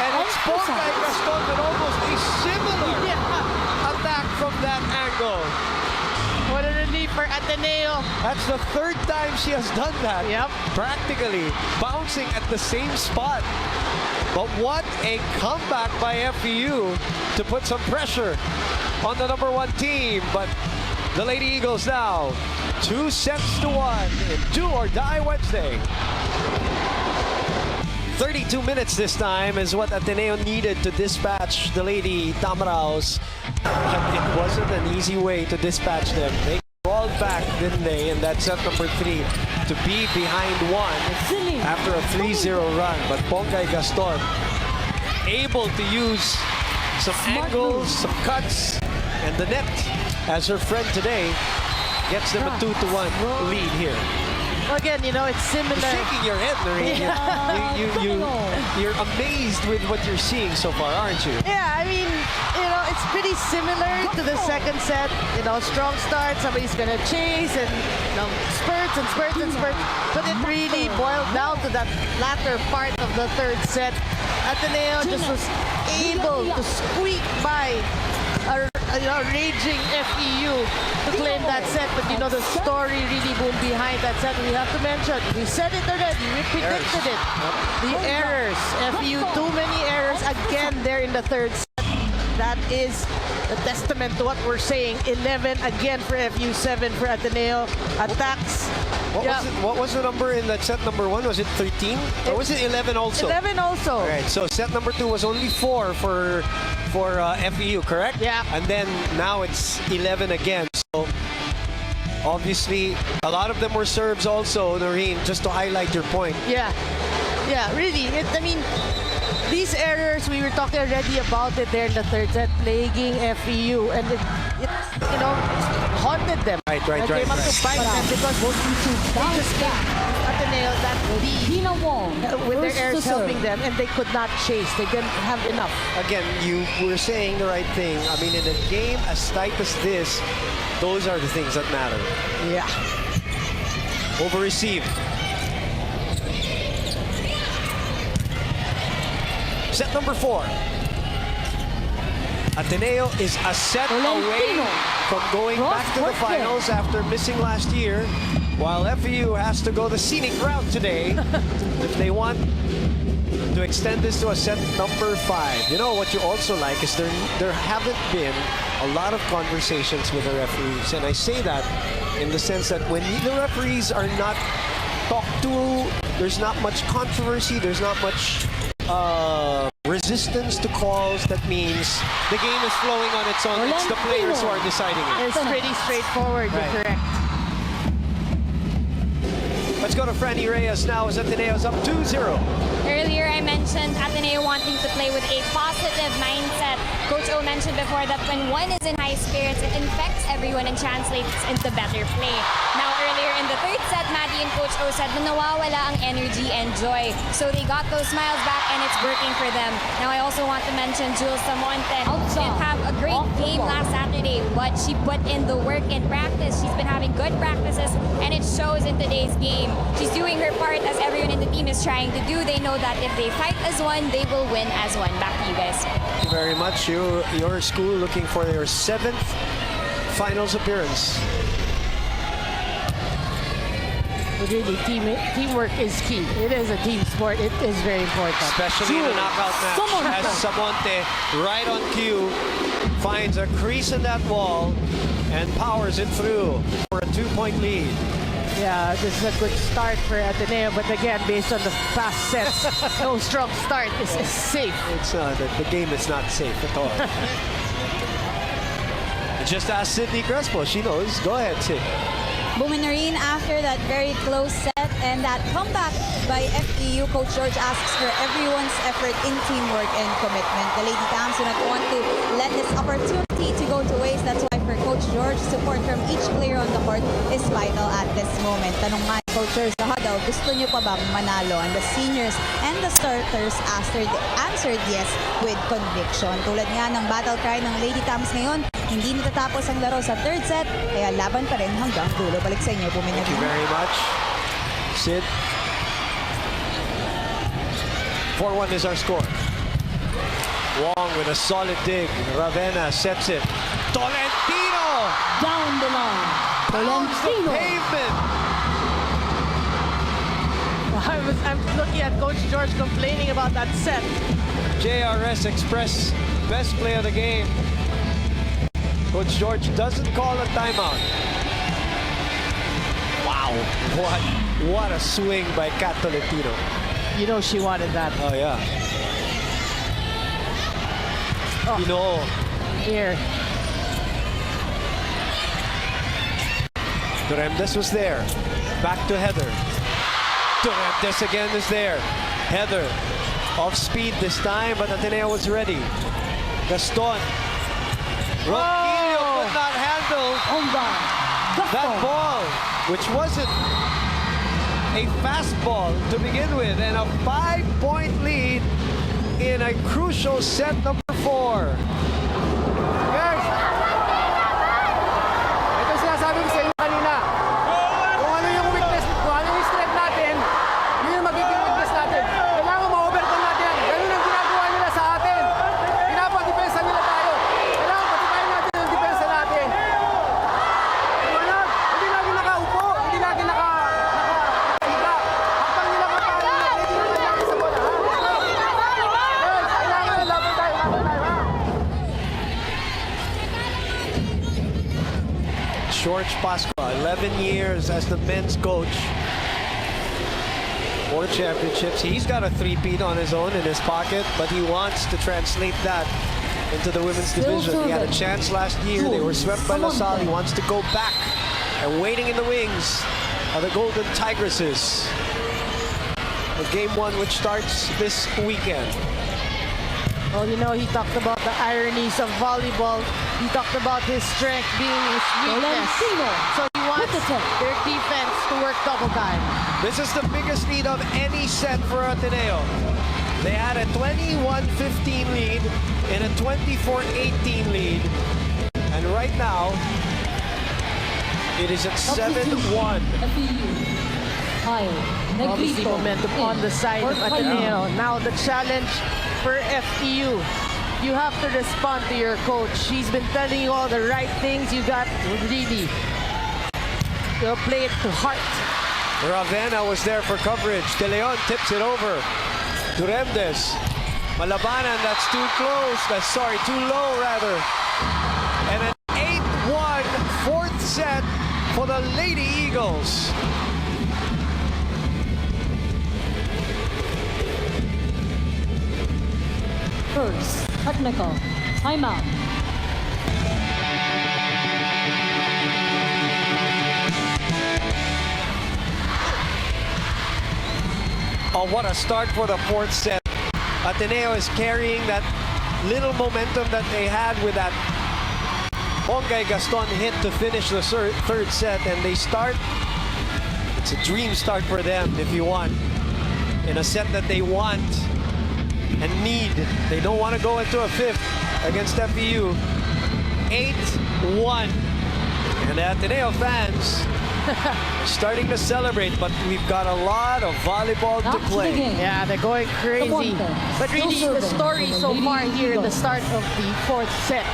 And it's Bongay. Bongay Gaston with almost a similar attack from that angle. What a relief for Ateneo. That's the 3rd time she has done that. Yep. Practically bouncing at the same spot. But what a comeback by FEU to put some pressure on the number 1 team. But the Lady Eagles now 2-1 in Do or Die Wednesday. 32 minutes this time is what Ateneo needed to dispatch the Lady Tamaraos. But it wasn't an easy way to dispatch them. They crawled back, didn't they, in that set number 3 to be behind 1 after a 3-0 run. But Bongay Gaston able to use some angles, some cuts, and the net as her friend today gets them a 2-1 lead here. Again, you know, it's similar. You're shaking your head, Noreen. You're amazed with what you're seeing so far, aren't you? Yeah, I mean, you know, it's pretty similar to the second set. You know, strong start, somebody's gonna chase and, you know, spurts and spurts and spurts. But it really boiled down to that latter part of the 3rd set. Ateneo just was able to squeak by a raging FEU to claim that set. But you know, the story really boomed behind that set. We have to mention, we said it already, we predicted it. The errors. FEU, too many errors again there in the third set. That is a testament to what we're saying. 11 again for FEU, 7 for Ateneo. Attacks. What was the number in that set number 1? Was it 13? Or was it 11 also? 11 also. All right, so set number 2 was only 4 for FEU, correct? Yeah. And then now it's 11 again. So obviously, a lot of them were serves also, Noreen, just to highlight your point. Yeah, really. I mean, these errors, we were talking already about it there in the third set, plaguing FEU, and it you know, haunted them. Right. It came up to bite them because they just gave Ateneo that lead Tina Wong with their first errors to serve. helping them, and they could not chase. They didn't have enough. Again, you were saying the right thing. I mean, in a game as tight as this, those are the things that matter. Yeah. Over receive. Set number 4. Ateneo is a set away from going back to the finals after missing last year, while FEU has to go the scenic route today if they want to extend this to a set number 5. You know what you also like is there haven't been a lot of conversations with the referees, and I say that in the sense that when the referees are not talked to, there's not much controversy, there's not much resistance to calls. That means the game is flowing on its own. It's the players who are deciding it. It's pretty straightforward. Right. You're correct. Let's go to Franny Reyes now as Ateneo's up 2-0. Earlier, I mentioned Ateneo wanting to play with a positive mindset. Coach O mentioned before that when one is in high spirits, it infects everyone and translates into better play. Now, earlier in the third set, Maddie and Coach O said na nawawala ang energy and joy. So they got those smiles back and it's working for them. Now, I also want to mention Jules Samonte. She didn't have a great game last Saturday, but she put in the work in practice. She's been having good practices and it shows in today's game. She's doing her part as everyone in the team is trying to do. They know that if they fight as one, they will win as one. Back to you guys. Thank you very much. Your school looking for your 7th finals appearance. Really, teamwork is key. It is a team sport. It is very important. Especially in a knockout match. As Samonte, right on cue, finds a crease in that wall and powers it through for a 2-point lead. Yeah, this is a good start for Ateneo, but again, based on the fast sets, no strong start is safe. It's the game is not safe at all. Just ask Sydney Crespo. She knows. Go ahead, Sid. Buminarine, after that very close set and that comeback by FEU, Coach George asks for everyone's effort in teamwork and commitment. The Lady Cams do not want to let this opportunity to go to waste. That's why for Coach George, support from each player on the court is vital at this moment. Tanong nga ni Coach George sa huddle, gusto niyo pa bang manalo? And the seniors and the starters answered yes with conviction. Tulad nga ng battle cry ng Lady Cams ngayon, hindi natatapos ang laro sa third set, kaya laban pa rin hanggang dulo. Balik sa inyo, Buminarine. Thank you very much, Sid. 4-1 is our score. Wong with a solid dig. Ravenna sets it. Tolentino! Down the line. Tolentino. Pavement. I'm looking at Coach George complaining about that set. JRS Express, best play of the game. Coach George doesn't call a timeout. Wow, what a swing by Kat Tolentino. You know she wanted that. Oh yeah. Oh. You know. Here. Duremdes was there. Back to Heather. Duremdes again is there. Heather off speed this time, but Ateneo was ready. Gaston. Ronquillo could not handle that ball, which wasn't a fastball to begin with, and a 5-point lead in a crucial set number 4. Guys, ito sinasabi ko sa inyo kanina. Kung ano yung weakness, kung ano yung strength natin, yun yung magiging weakness natin. Kailangan ma-overcome natin yan. Ganun ang ginagawa nila sa atin. Pinapadepensa nila tayo. Kailangan patipayin natin yung George Pascua, 11 years as the men's coach. 4 championships. He's got a three-peat on his own in his pocket, but he wants to translate that into the women's division. He had a chance last year. They were swept by LaSalle. He wants to go back. And waiting in the wings are the Golden Tigresses. For game 1, which starts this weekend. Well, you know, he talked about the ironies of volleyball. He talked about his strength being his weakness. So he wants their defense to work double time. This is the biggest lead of any set for Ateneo. They had a 21-15 lead and a 24-18 lead. And right now, it is at 7-1. Obviously, momentum on the side of Ateneo. Now the challenge for FEU. You have to respond to your coach. He's been telling you all the right things. You got really to play it to heart. Ravena was there for coverage. De Leon tips it over to Remdes. Malabanan, that's too close. That's too low rather. And an 8-1 fourth set for the Lady Eagles. First, technical, timeout. Oh, what a start for the fourth set. Ateneo is carrying that little momentum that they had with that Hongay Gaston hit to finish the third set, and they start. It's a dream start for them, if you want, in a set that they want and need. They don't want to go into a fifth against FEU. 8-1. And the Ateneo fans starting to celebrate, but we've got a lot of volleyball to play. Yeah, they're going crazy. But really, the story so far here in the start of the fourth set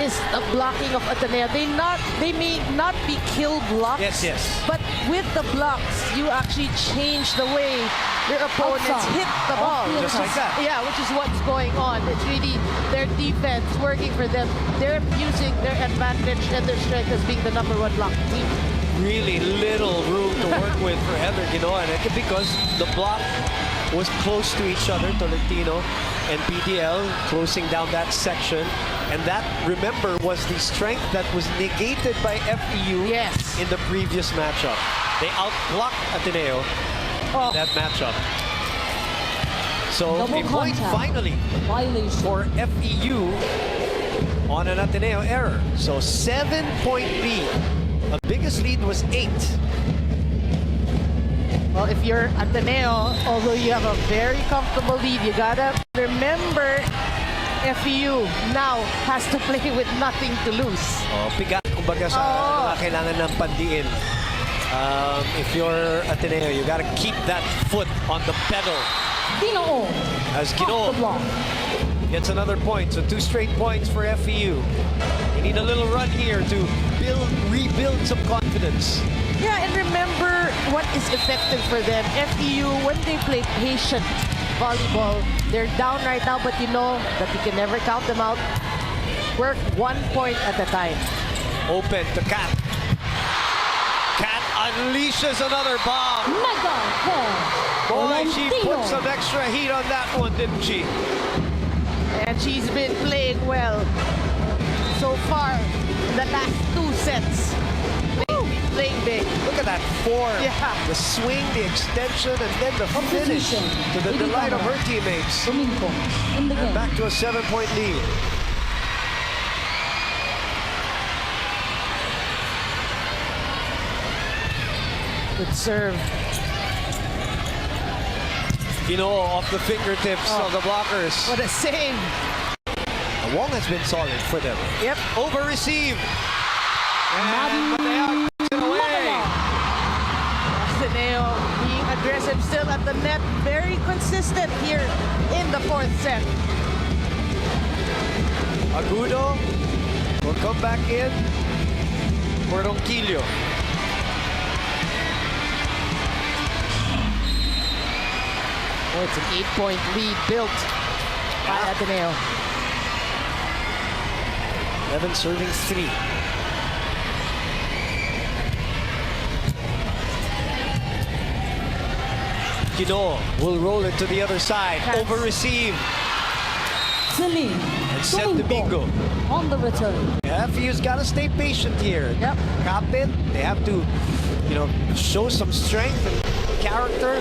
is the blocking of Ateneo. They may not be kill blocks, Yes. but with the blocks, you actually change the way your opponents hit the ball. Just like that. Yeah, which is what's going on. It's really their defense working for them. They're using their advantage and their strength as being the #1 block team. Really little room to work with for Heather Ginoa, and it's because the block was close to each other, Tolentino and PDL closing down that section. And that, remember, was the strength that was negated by FEU in the previous matchup. They outblocked Ateneo in that matchup. So a point finally for FEU on an Ateneo error. So 7-point lead. The biggest lead was 8. Well, if you're Ateneo, although you have a very comfortable lead, you gotta remember FEU now has to play with nothing to lose. Piga, kumbaga sa mga kailangan ng pandiin. If you're Ateneo, you gotta keep that foot on the pedal. As Ginoo gets another point, so 2 straight points for FEU. You need a little run here to rebuild some confidence. Yeah, and remember what is effective for them. FEU, when they play patient volleyball, they're down right now, but you know that you can never count them out. Work 1 point at a time. Open to Kat. Kat unleashes another bomb. Boy, she put some extra heat on that one, didn't she? And she's been playing well so far in the last 2 sets. Playing big. Look at that form. Yeah. The swing, the extension, and then the finish to the delight of her teammates. And back to a 7-point lead. Good serve. Off the fingertips of the blockers. What a save. Wong has been solid for them. Yep. Over receive. And Mateo takes it away. Ateneo being aggressive still at the net. Very consistent here in the fourth set. Agudo will come back in for Ronquillo. Oh, it's an 8-point lead built by Ateneo. 11 serving 3. Ginoo will roll it to the other side. Yes. Over receive. Celine And Seth Domingo. on the return. FEU's got to stay patient here. Yep. Captain, they have to, show some strength and character.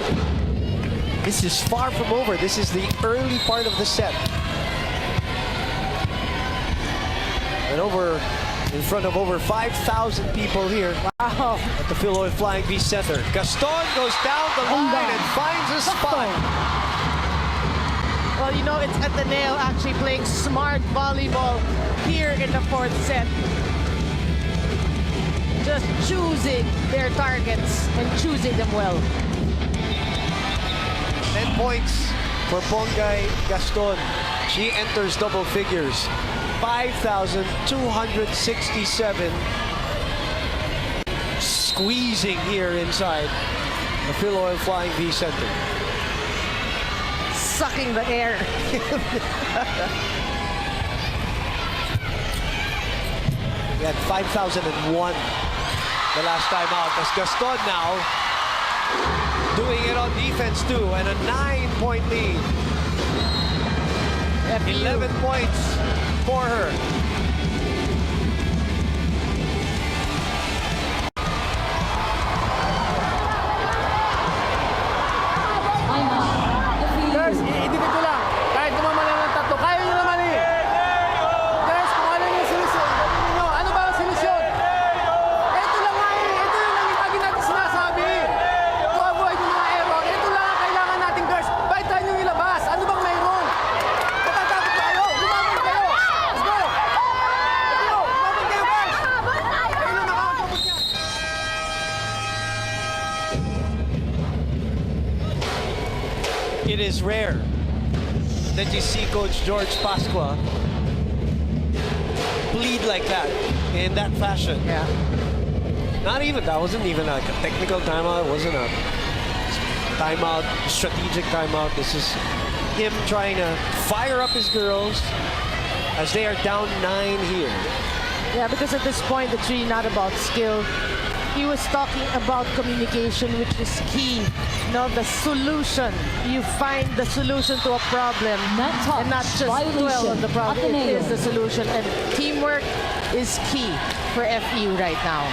This is far from over. This is the early part of the set. And in front of over 5,000 people here Wow. at the Philoy Flying V Center. Gaston goes down the line and finds a spot. Well, it's Ateneo actually playing smart volleyball here in the fourth set. Just choosing their targets and choosing them well. 10 points for Bongay Gaston. She enters double figures. 5,267. Squeezing here inside the Philoy Flying V Center. Sucking the air. We had 5,001 the last time out. As Gaston now doing it on defense too, and a 9-point lead. FEU. 11 points for her. Guys, idikit ko lang. Kahit tumama lang ng tatlo, kaya nyo naman eh. Guys, kung ano yung solusyon, gawin ninyo. Ano ba ang solusyon? Ito lang nga eh. Ito yung lagi natin sinasabi. To avoid yung mga error. Ito lang ang kailangan natin, girls. Bakit tayo nyo ilabas? Ano bang mayroon? Matatakot kayo. Lumaban kayo. Let's go. Lumaban kayo, guys. Kayo na nakakapagod niya. It is rare that you see Coach George Pasqua bleed like that, in that fashion. Yeah. That wasn't even like a technical timeout. It wasn't a timeout, strategic timeout. This is him trying to fire up his girls as they are down 9 here. Yeah, because at this point, it's really not about skill. He was talking about communication, which is key. The solution. You find the solution to a problem Net touch, and not just dwell violation, on the problem. It Ateneo. is the solution. And teamwork is key for FEU right now.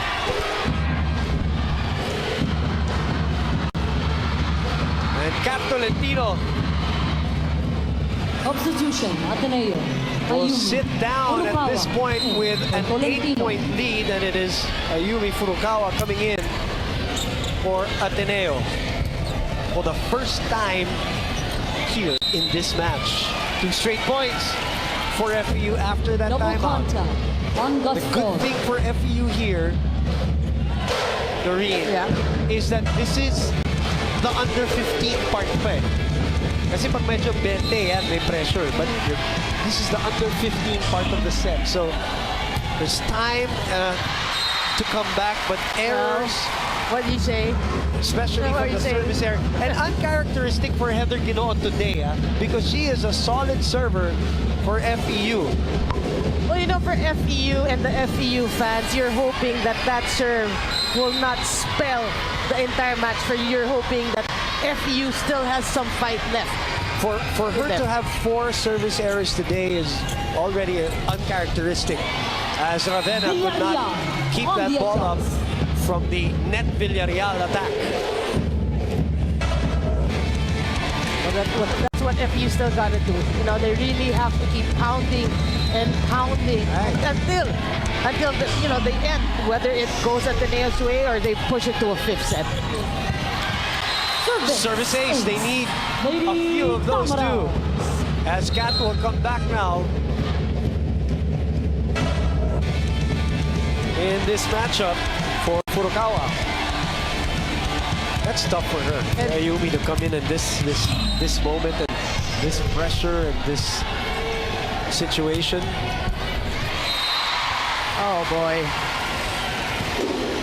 And Cap Tolentino Substitution, Ateneo. will Ayumi sit down at Furukawa. this point with an Tolentino. 8-point lead, and it is Ayumi Furukawa coming in for Ateneo for the first time here in this match. 2 straight points for FEU after that Double timeout. contact on The good Gaston. thing for FEU here, Doreen, Yeah. is that this is the under 15 part pa eh. Kasi pag medyo 20 yan, may pressure. But this is the under 15 part of the set. So there's time to come back, but errors, What do you say? especially What from are you the saying? service area. And uncharacteristic for Heather Ginoon today, because she is a solid server for FEU. Well, for FEU and the FEU fans, you're hoping that serve will not spell the entire match for you. You're hoping that FEU still has some fight left. For her them. to have 4 service errors today is already uncharacteristic, as Ravenna could not Villarreal keep on that the ball up attacks. from the net Villarreal attack. Well, that's what FEU still got to do. They really have to keep pounding and pounding until the end, whether it goes at the nail's way or they push it to a 5th set. Service ace, they need a Lady few of those Tamara. too. As Kat will come back now in this matchup for Furukawa. That's tough for her. Ayumi to come in this moment and this pressure and this situation. Oh boy.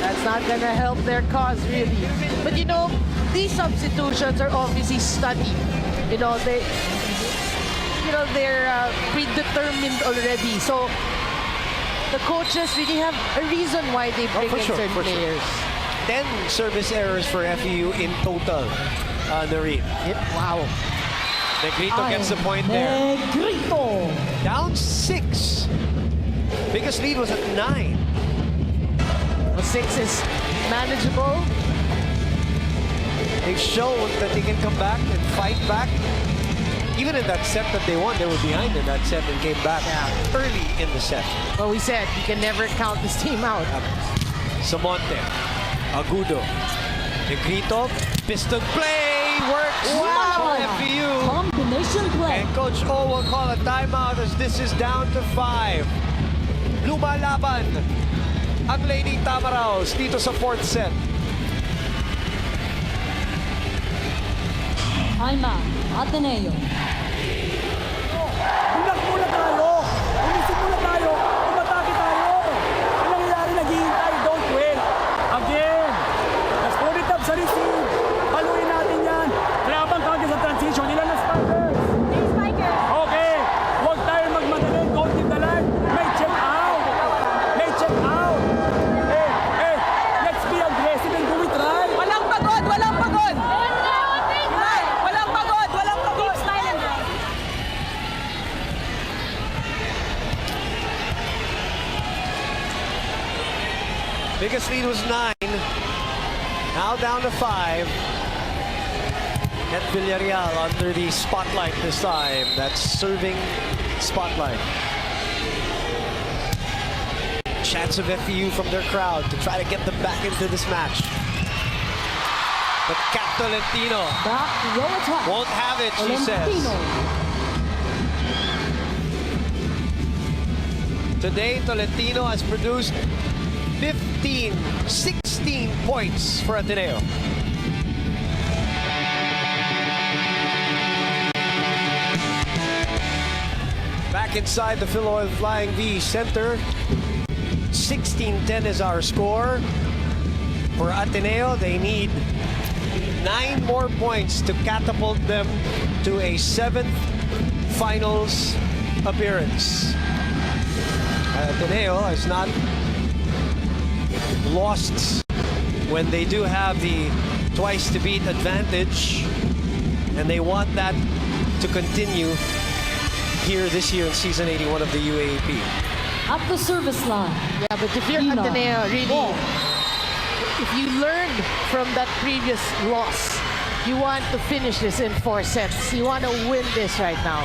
That's not gonna help their cause really. But these substitutions are obviously studied. They're predetermined already. So the coaches really have a reason why they bring for in sure, certain for sure. players. 10 service errors for FEU in total Noreen. Wow. Negrito gets the point there. Negrito. Down 6. Biggest lead was at 9. Well, 6 is manageable. They've shown that they can come back and fight back. Even in that set that they won, they were behind in that set and came back early in the set. Well, we said you can never count this team out. Samonte, Agudo, Negrito, piston play, works for FEU. Combination play. And Coach O will call a timeout as this is down to 5. Lumalaban ang Lady Tamaraos dito sa 4th set. Timeout. Ateneo. Bunak muna tayo. Umisip muna tayo. Umatake tayo. Ang nangyayari, naghihintay. Don't wait. Again. Let's put it up sa receive. Paluin natin yan. Labang kagad sa transition. Ilan na spikers? Okay. Huwag tayo magmadali. Don't hit the line. May check out. May check out. Hey. Let's be aggressive and do it right. Walang pagod! Walang pagod! Walang pagod! Walang pagod! Biggest lead was 9. Now down to 5. Net Villarreal under the spotlight this time. That's serving spotlight. Chance of FEU from their crowd to try to get them back into this match. But Kat Tolentino Back row attack. won't have it, she Tolentino. says. Today, Tolentino has produced 16 points for Ateneo. Back inside the Phil Oil Flying V Center. 16-10 is our score. For Ateneo, they need 9 more points to catapult them to a 7th finals appearance. Ateneo has not lost when they do have the twice to beat advantage, and they want that to continue here this year in season 81 of the UAAP. At the service line. Yeah, but if you're Ina. Ateneo, really, if you learned from that previous loss, you want to finish this in 4 sets. You want to win this right now.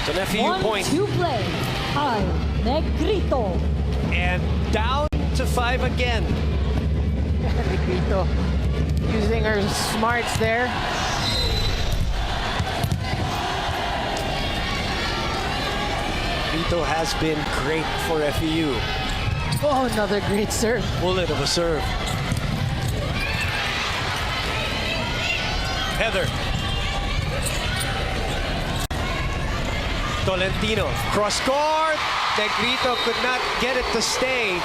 It's an FEU point. 1-2 play. Kyle Negrito. And down to 5 again. Negrito using her smarts there. Vito has been great for FEU. Oh, another great serve. Bullet of a serve. Heather. Tolentino, cross court. Negrito could not get it to stay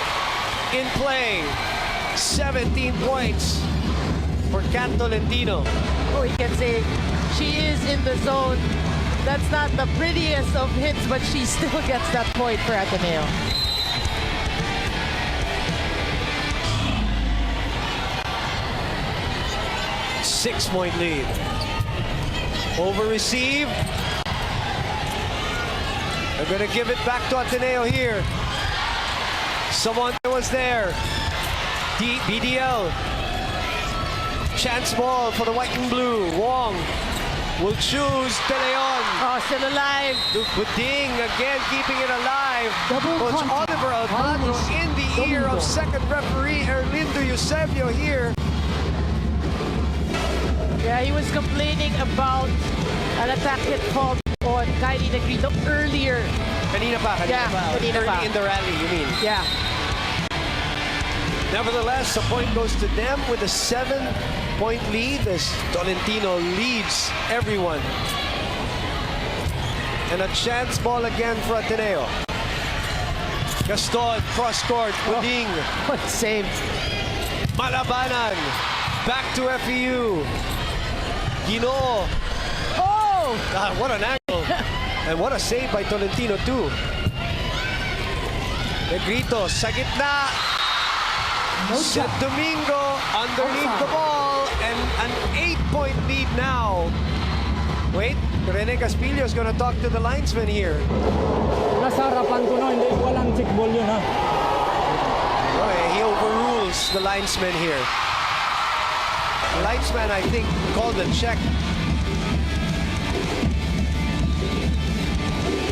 in play. 17 points for Kat Tolentino. Oh, you can say she is in the zone. That's not the prettiest of hits, but she still gets that point for Ateneo. Six-point lead. Over receive. They're going to give it back to Ateneo here. Someone was there. BDL. Chance ball for the white and blue. Wong will choose De Leon. Oh, still alive. Buding again keeping it alive. Double Coach contact. Oliver Almagro in the ear of second referee Erlindo Eusebio here. Yeah, he was complaining about an attack hit called on Kylie Negrito earlier. Kanina pa. Kanina pa. Early in the rally, you mean? Yeah. Nevertheless, the point goes to them with a 7-point lead as Tolentino leads everyone. And a chance ball again for Ateneo. Gaston, cross-court, Buding. What a save. Malabanan, back to FEU. Ginoo. Oh! God, what an angle. And what a save by Tolentino too. Negrito sa gitna. No Set shot. Domingo underneath the ball and an 8-point lead now. Wait, Rene Caspillo is going to talk to the linesman here. Nasa harapan ko no, hindi walang check ball yun ha. Okay, he overrules the linesman here. The linesman, I think, called the check.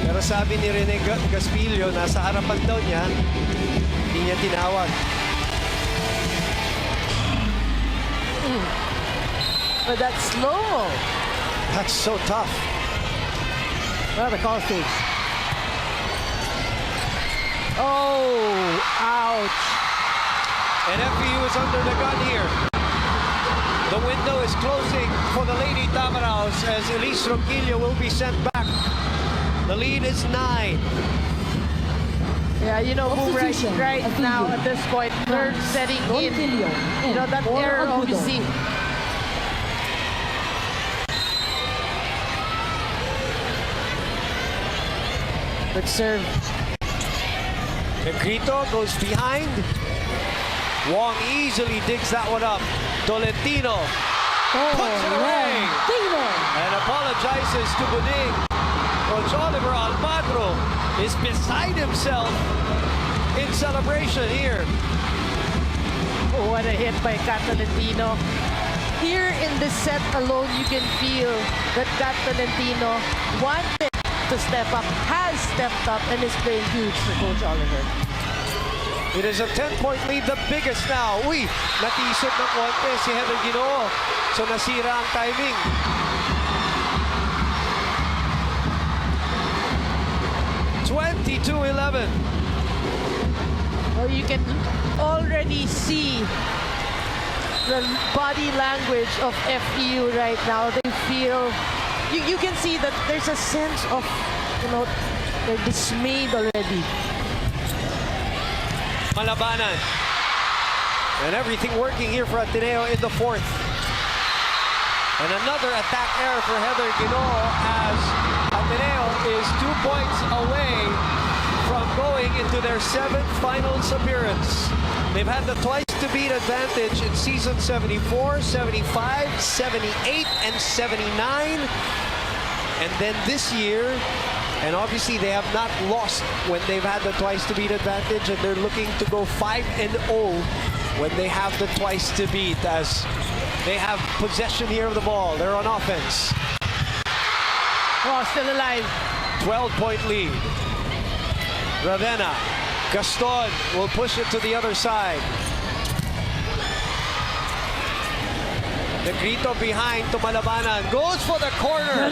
Pero sabi ni Rene Caspillo, nasa harapan daw niya, hindi niya tinawag. But that's slow. That's so tough. Well, the call stage. Oh, ouch. And FEU is under the gun here. The window is closing for the Lady Tamaraos as Elise Ronquillo will be sent back. The lead is 9. Yeah, you know, Boom, Substitution. right now at this point, they're setting in. Ronquillo You know, that error Agudo. obviously. Good serve. Negrito goes behind. Wong easily digs that one up. Tolentino puts it away Tino. and apologizes to Buning. Coach Oliver Almagro is beside himself in celebration here. Oh, what a hit by Catalentino. Here in this set alone, you can feel that Catalentino wanted to step up, has stepped up, and is playing huge for Coach Oliver. It is a 10-point lead, the biggest now. Uy, natisod ng konti si Heather Ginoo. So nasira ang timing. (22-11). Well, you can already see the body language of FEU right now. They feel, you can see that there's a sense of, you know, they're dismayed already. Malabanan. And everything working here for Ateneo in the 4th. And another attack error for Heather Ginoo as Ateneo is 2 points away from going into their 7th finals appearance. They've had the twice-to-beat advantage in season 74, 75, 78, and 79. And then this year, and obviously they have not lost when they've had the twice-to-beat advantage, and they're looking to go 5-0 when they have the twice-to-beat as they have possession here of the ball. They're on offense. Oh, still alive. 12-point lead. Ravenna. Gaston will push it to the other side. Negrito behind to Malabanan. Goes for the corner.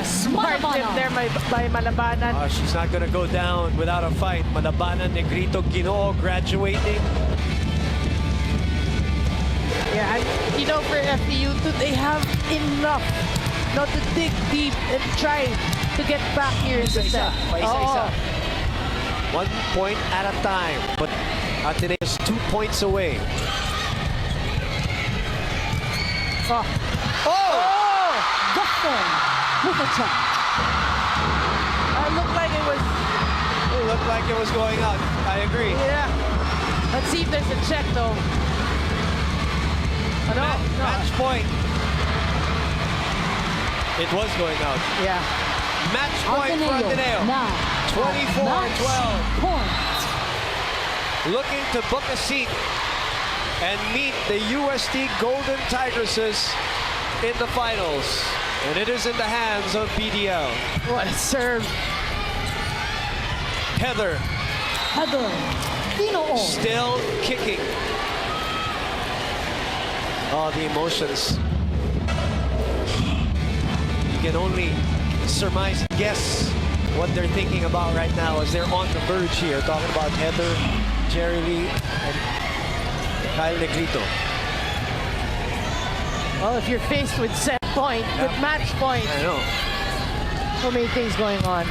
Smart tip there by Malabanan. She's not going to go down without a fight. Malabanan, Negrito, Ginoo graduating. Yeah, and you know, for FEU, they have enough not to dig deep and try to get back here in the set. Paisa-isa. 1 point at a time. But Ateneo is 2 points away. Oh. Oh! Gaston with a check. It looked like it was, It looked like it was going out. I agree. yeah. Let's see if there's a check though. Oh, no, no. Match point. It was going out. Yeah. Match point for Ateneo. Now, 24-12. point. Looking to book a seat and meet the UST Golden Tigresses in the finals. And it is in the hands of BDL. What a serve. Heather Tino. still kicking. Oh, the emotions. You can only surmise, guess what they're thinking about right now as they're on the verge here, talking about Heather, Jerry Lee, and Kyle Negrito. Well, if you're faced with set point, with match point, I know. so many things going on.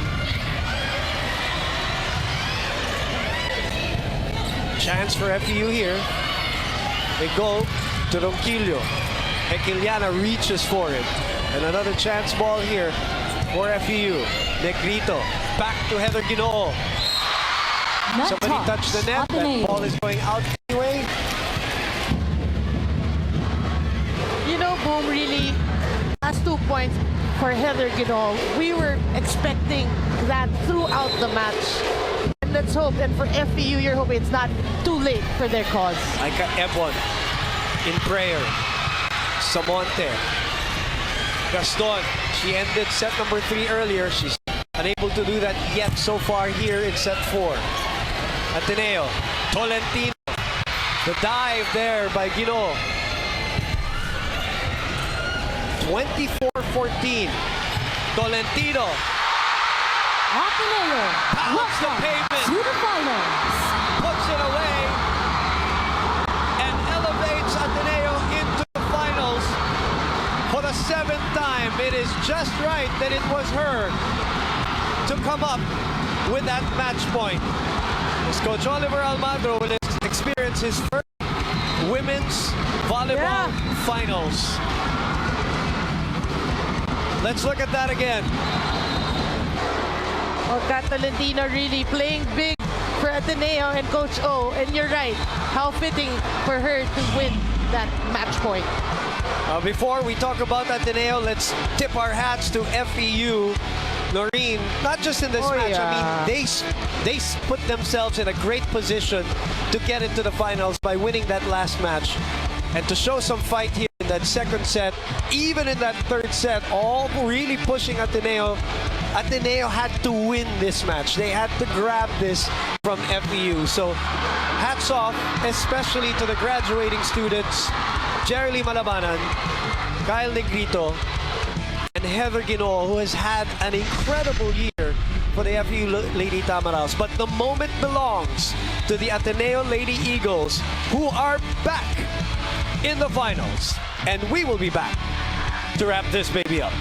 Chance for FEU here. They go to Ronquillo. Hequiliana reaches for it. And another chance ball here for FEU. Negrito back to Heather Ginoo. Net Somebody touch. touched the net. Ateneo. That ball is going out anyway. boom really. Last 2 points for Heather Ginol. We were expecting that throughout the match. And let's hope, and for FEU, you're hoping it's not too late for their cause. Aika Ebon in prayer. Samonte. Gaston. She ended set number 3 earlier. She's unable to do that yet so far here in set 4. Ateneo. Tolentino. The dive there by Ginol. 24-14. Tolentino. Ateneo, Pounds the welcome pavement. to the finals. Puts it away and elevates Ateneo into the finals for the 7th time. It is just right that it was her to come up with that match point. As Coach Oliver Almagro will experience his first women's volleyball finals. Let's look at that again. Oh, Tolentino really playing big for Ateneo and Coach O. And you're right, how fitting for her to win that match point. Before we talk about Ateneo, let's tip our hats to FEU. Noreen, not just in this match, I mean, they put themselves in a great position to get into the finals by winning that last match. And to show some fight here in that second set, even in that third set, all really pushing Ateneo. Ateneo had to win this match. They had to grab this from FEU. So hats off, especially to the graduating students, Jerry Malabanan, Kyle Negrito, and Heather Ginol, who has had an incredible year for the FEU Lady Tamaraws. But the moment belongs to the Ateneo Lady Eagles, who are back in the finals. And we will be back to wrap this baby up.